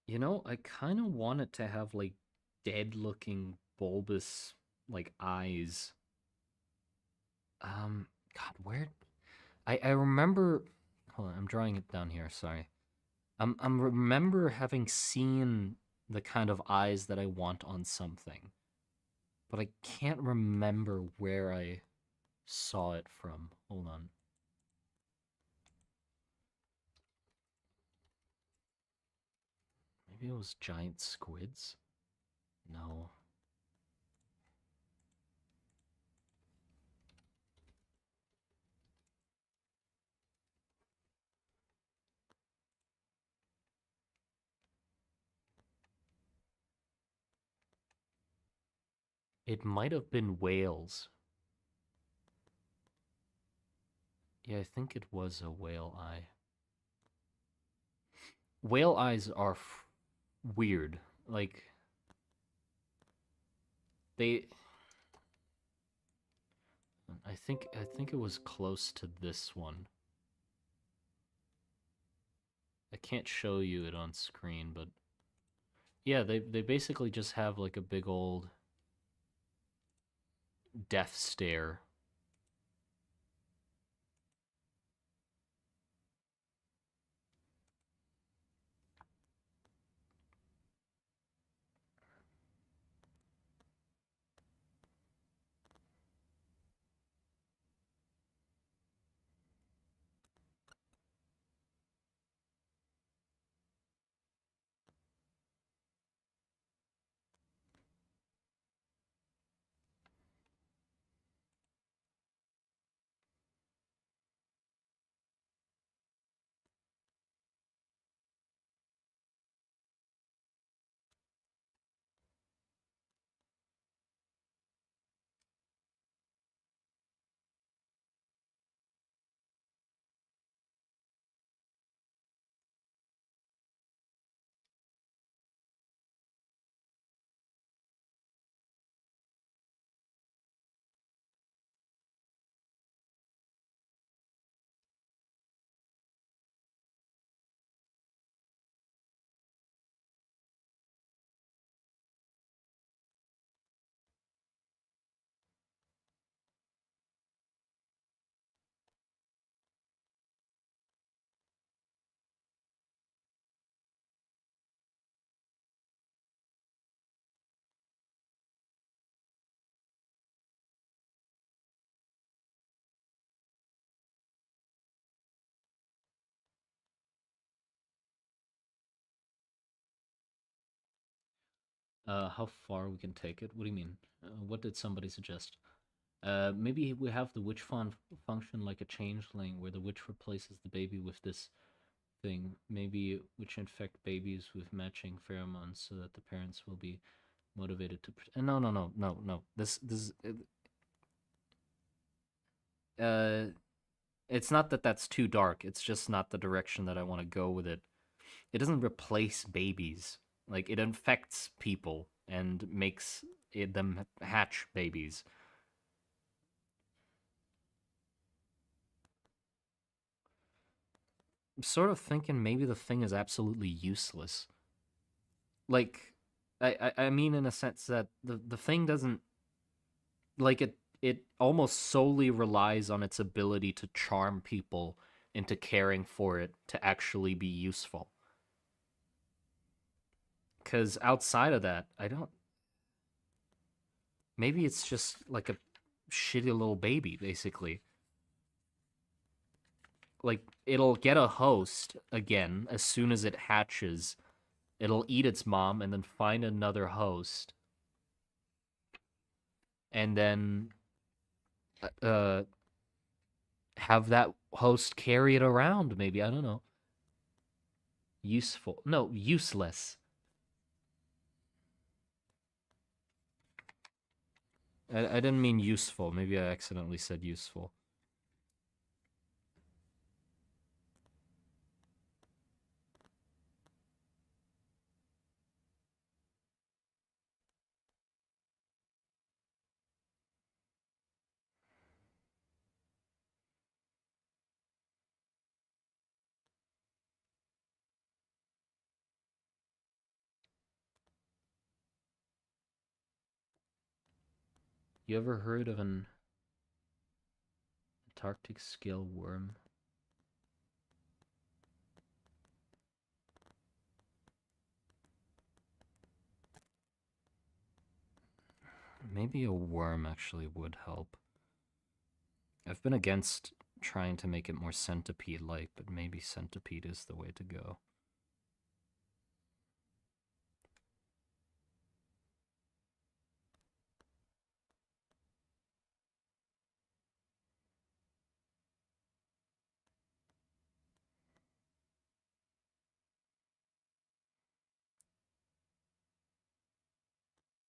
You know, I kind of want it to have, like, dead looking bulbous, like, eyes. God, where I remember. Hold on, I'm drawing it down here. Sorry. I'm remember having seen the kind of eyes that I want on something, but I can't remember where I saw it from. Hold on. Maybe it was giant squids? No. It might have been whales. Yeah, I think it was a whale eye. Whale eyes are weird. Like, they I think it was close to this one. I can't show you it on screen, but yeah, they basically just have, like, a big old death stare. How far we can take it? What do you mean? What did somebody suggest? Maybe we have the witch function like a changeling, where the witch replaces the baby with this thing. Maybe which infect babies with matching pheromones, so that the parents will be motivated to. No, no, no, no, no. This. Uh, it's not that that's too dark. It's just not the direction that I want to go with it. It doesn't replace babies. Like it infects people and makes them hatch babies. I'm sort of thinking maybe the thing is absolutely useless. Like, I mean, in a sense that the thing doesn't like it almost solely relies on its ability to charm people into caring for it to actually be useful. Because outside of that, I don't. Maybe it's just like a shitty little baby, basically. Like it'll get a host again as soon as it hatches. It'll eat its mom and then find another host, and then uh have that host carry it around. Maybe I don't know. Useful? No, useless. I didn't mean useful. Maybe I accidentally said useful. You ever heard of an Antarctic scale worm? Maybe a worm actually would help. I've been against trying to make it more centipede-like, but maybe centipede is the way to go.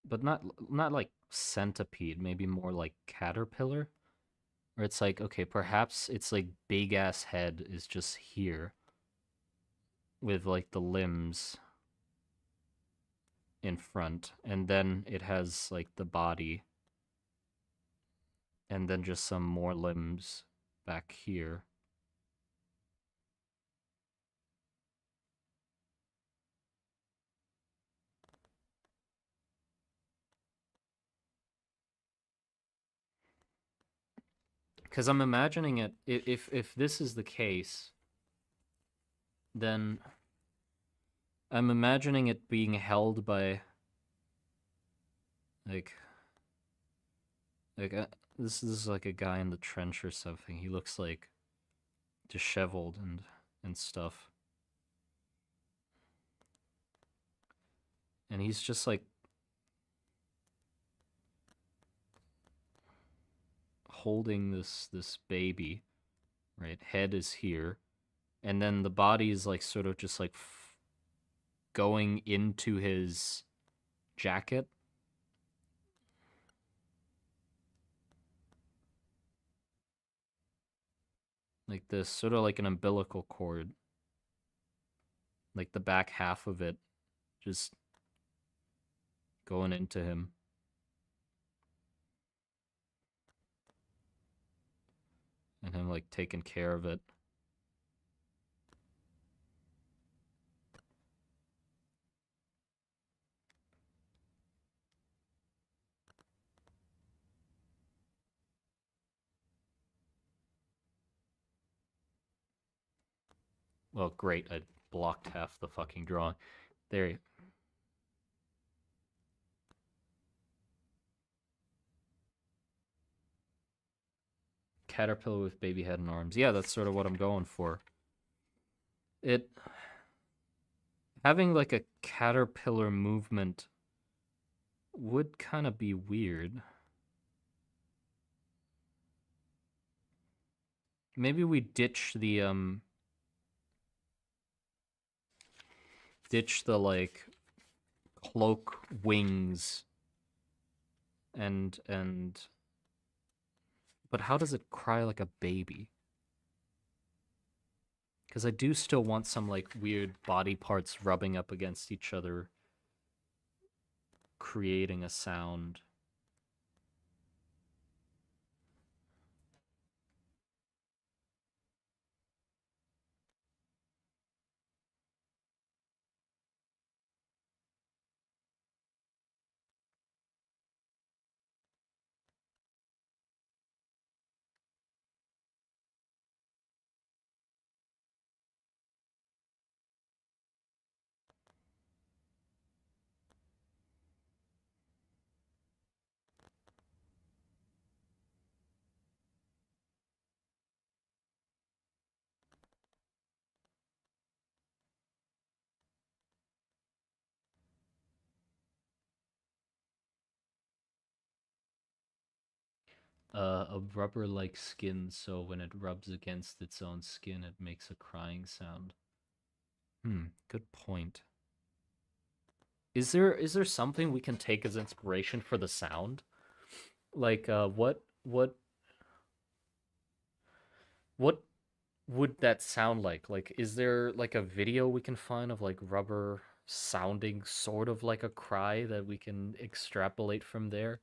But not like centipede, maybe more like caterpillar. Where it's like, okay, perhaps its like big ass head is just here with like the limbs in front, and then it has like the body, and then just some more limbs back here. Because I'm imagining it. If this is the case, then I'm imagining it being held by like like this is like a guy in the trench or something. He looks like disheveled and stuff, and he's just like holding this baby. Right, head is here, and then the body is like sort of just like going into his jacket. Like this, sort of like an umbilical cord, like the back half of it just going into him, and him like taking care of it. Well, great, I blocked half the fucking drawing. There, caterpillar with baby head and arms. Yeah, that's sort of what I'm going for. It having like a caterpillar movement would kind of be weird. Maybe we ditch the like cloak wings and but how does it cry like a baby? Because I do still want some like weird body parts rubbing up against each other, creating a sound. A rubber-like skin, so when it rubs against its own skin, it makes a crying sound. Good point. Is there something we can take as inspiration for the sound? Like, what would that sound like? Like, is there like a video we can find of like rubber sounding sort of like a cry that we can extrapolate from there?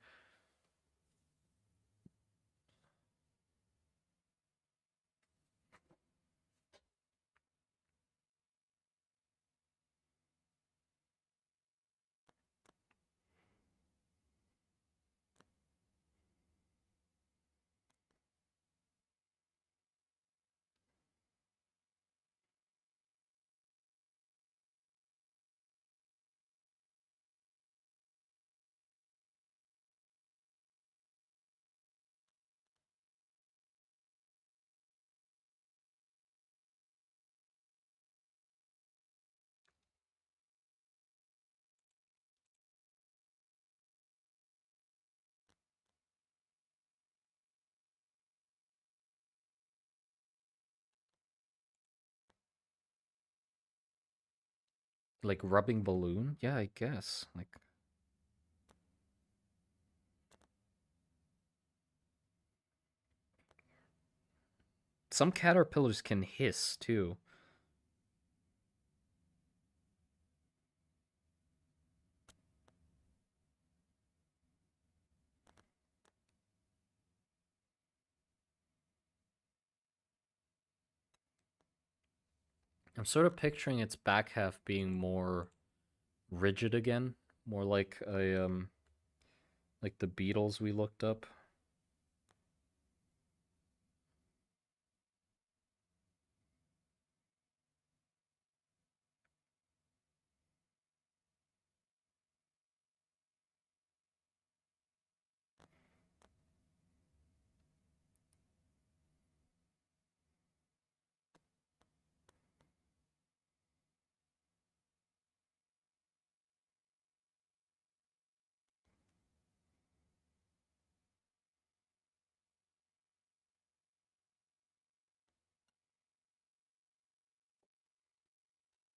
Like rubbing balloon? Yeah, I guess. Like some caterpillars can hiss too. I'm sort of picturing its back half being more rigid again, more like the beetles we looked up.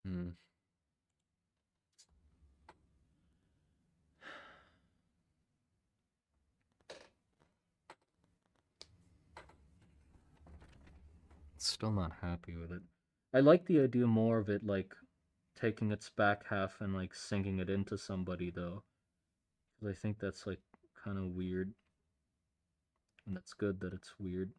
Hmm. Still not happy with it. I like the idea more of it like taking its back half and like sinking it into somebody though. 'Cause I think that's like kind of weird, and that's good that it's weird.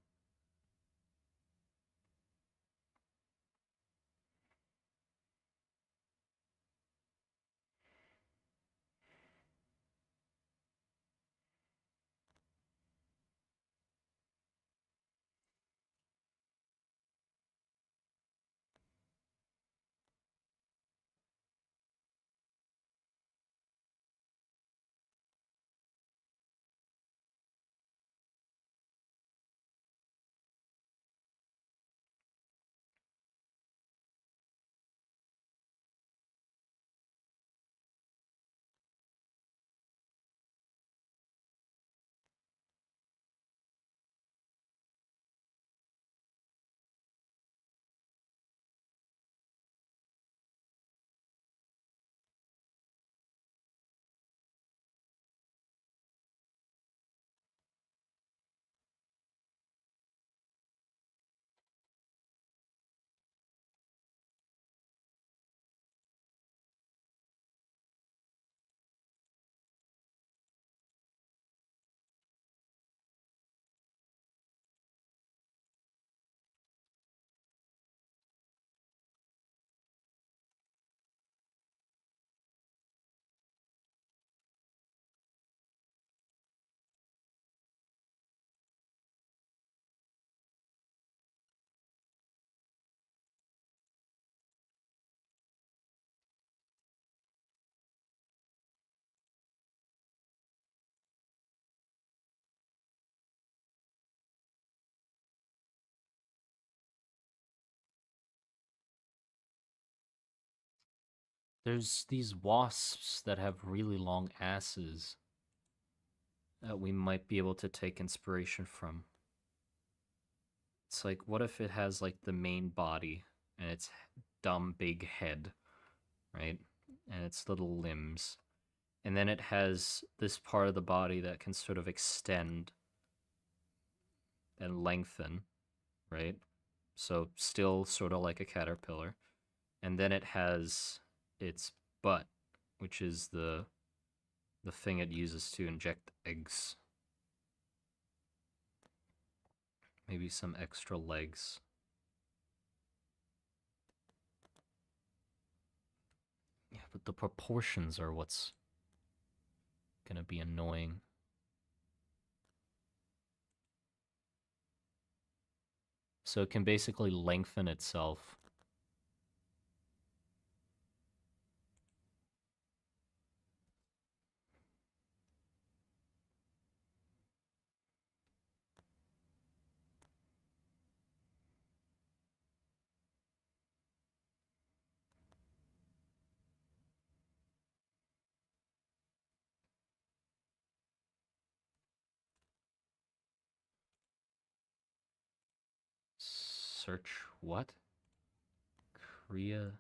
There's these wasps that have really long asses that we might be able to take inspiration from. It's like, what if it has like the main body and its dumb big head, right? And its little limbs. And then it has this part of the body that can sort of extend and lengthen, right? So still sort of like a caterpillar. And then it has its butt, which is the thing it uses to inject eggs. Maybe some extra legs. Yeah, but the proportions are what's gonna be annoying. So it can basically lengthen itself. Search what? Korea.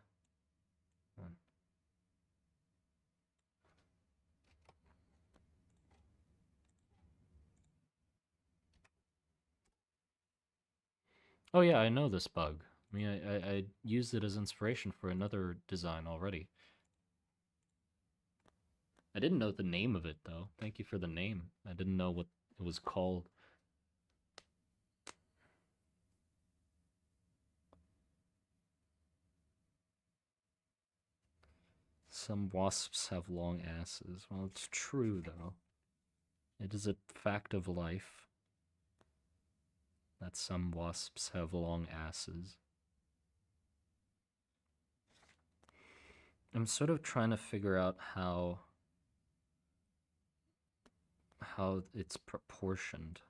Oh yeah, I know this bug. I mean, I used it as inspiration for another design already. I didn't know the name of it though. Thank you for the name. I didn't know what it was called. Some wasps have long asses. Well, it's true though. It is a fact of life that some wasps have long asses. I'm sort of trying to figure out how it's proportioned.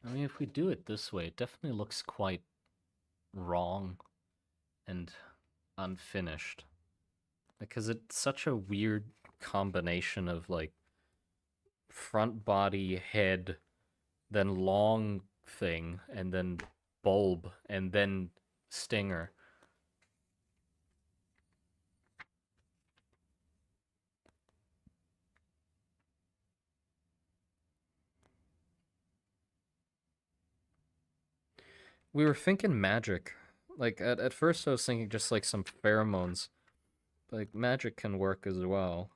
I mean, if we do it this way, it definitely looks quite wrong and unfinished. Because it's such a weird combination of like front body, head, then long thing, and then bulb, and then stinger. We were thinking magic. Like at first I was thinking just like some pheromones. Like magic can work as well.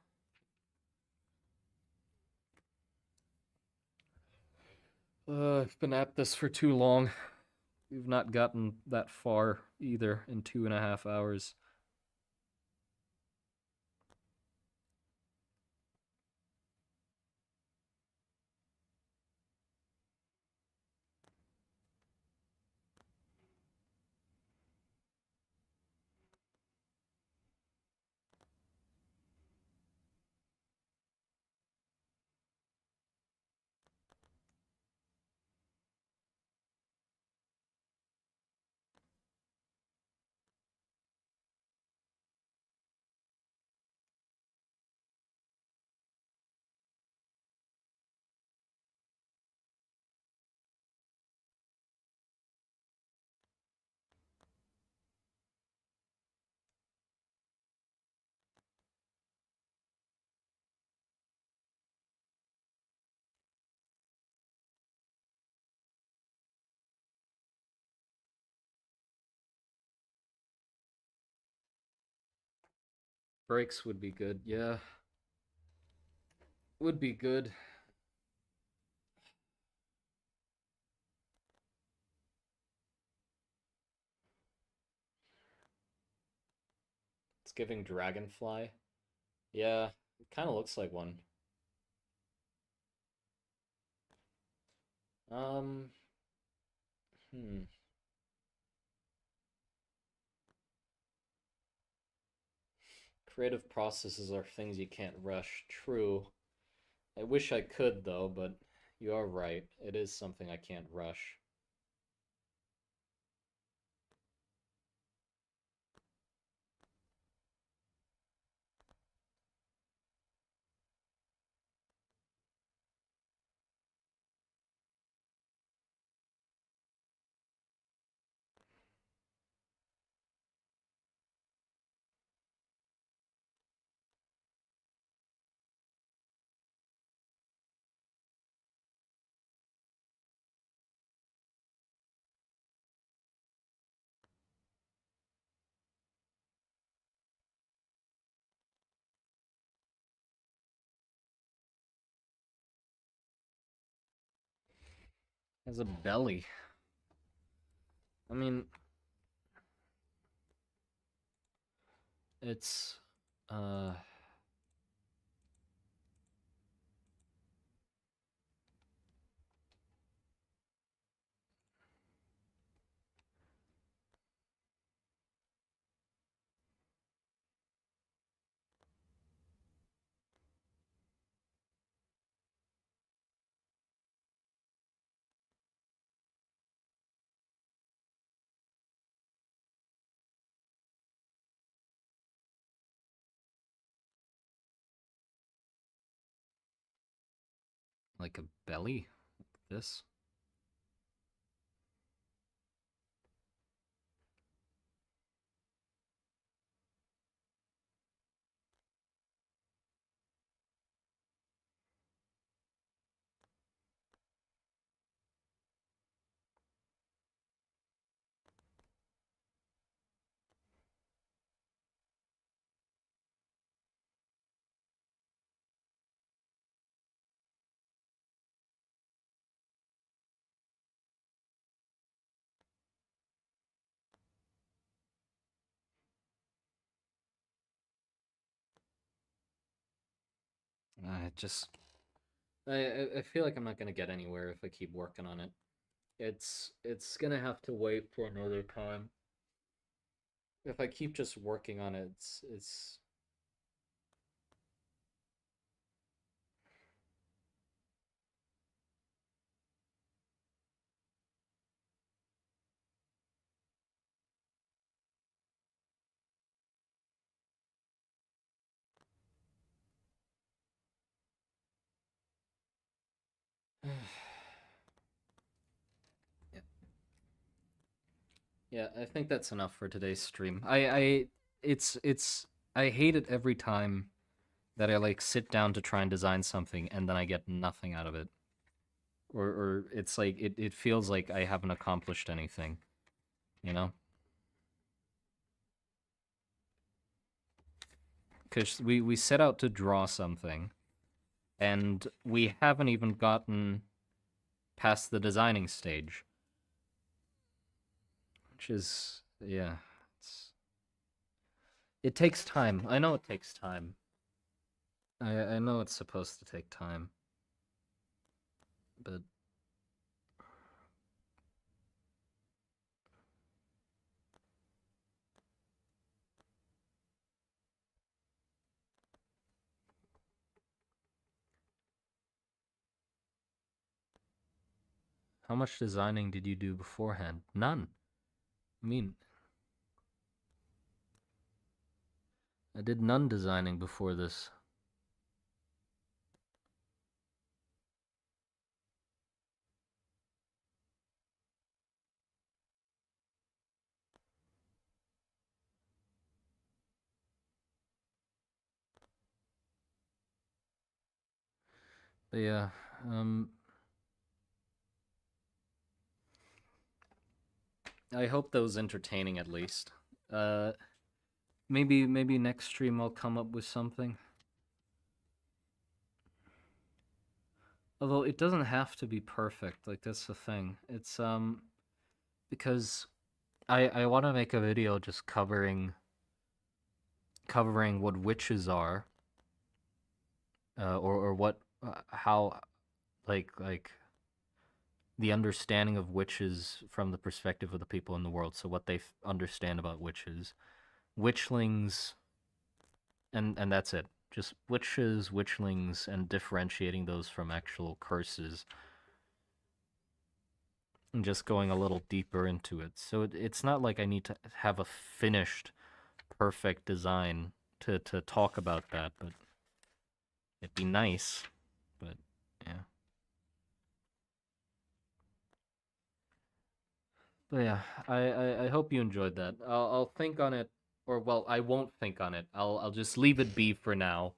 I've been at this for too long. We've not gotten that far either in 2.5 hours. Breaks would be good. Yeah, would be good. It's giving dragonfly. Yeah, it kind of looks like one. Um, hmm. Creative processes are things you can't rush. True. I wish I could though, but you are right. It is something I can't rush. Has a belly. I mean, it's uh like a belly. This. I just I feel like I'm not gonna get anywhere if I keep working on it. It's gonna have to wait for another time. If I keep just working on it, it's Yeah, I think that's enough for today's stream. It's I hate it every time that I like sit down to try and design something and then I get nothing out of it. Or it's like it feels like I haven't accomplished anything, you know? Because we set out to draw something and we haven't even gotten past the designing stage, which is yeah, it takes time. I know it takes time. I know it's supposed to take time, but how much designing did you do beforehand? None. I mean, I did none designing before this. But yeah, um, I hope that was entertaining at least. Uh, maybe next stream I'll come up with something. Although it doesn't have to be perfect. Like that's the thing. It's because I want to make a video just covering what witches are, or what how like the understanding of witches from the perspective of the people in the world. So what they understand about witches, witchlings, and that's it. Just witches, witchlings, and differentiating those from actual curses, and just going a little deeper into it. So it's not like I need to have a finished, perfect design to talk about that, but it'd be nice. But yeah. But yeah, I hope you enjoyed that. I'll think on it, or well, I won't think on it. I'll just leave it be for now,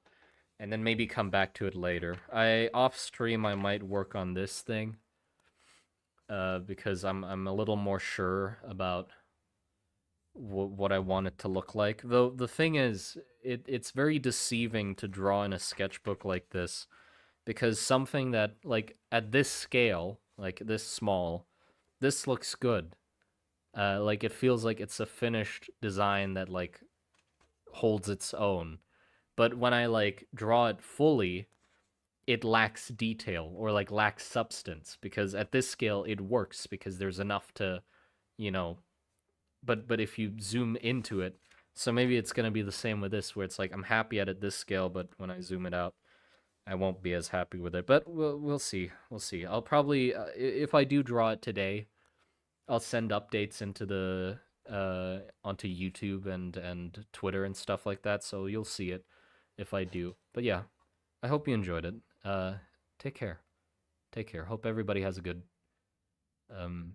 and then maybe come back to it later. I off stream I might work on this thing, because I'm a little more sure about what I want it to look like. Though the thing is, it's very deceiving to draw in a sketchbook like this, because something that like at this scale, like this small, this looks good. Like it feels like it's a finished design that like holds its own. But when I like draw it fully, it lacks detail or like lacks substance, because at this scale it works because there's enough to, you know, but if you zoom into it, so maybe it's going to be the same with this, where it's like I'm happy at this scale, but when I zoom it out, I won't be as happy with it. But we'll see. We'll see. I'll probably if I do draw it today, I'll send updates into the onto YouTube and Twitter and stuff like that, so you'll see it if I do. But yeah, I hope you enjoyed it. Take care. Take care. Hope everybody has a good um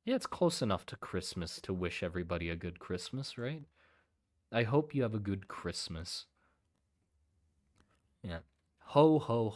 yeah, it's close enough to Christmas to wish everybody a good Christmas, right? I hope you have a good Christmas. Yeah. Ho ho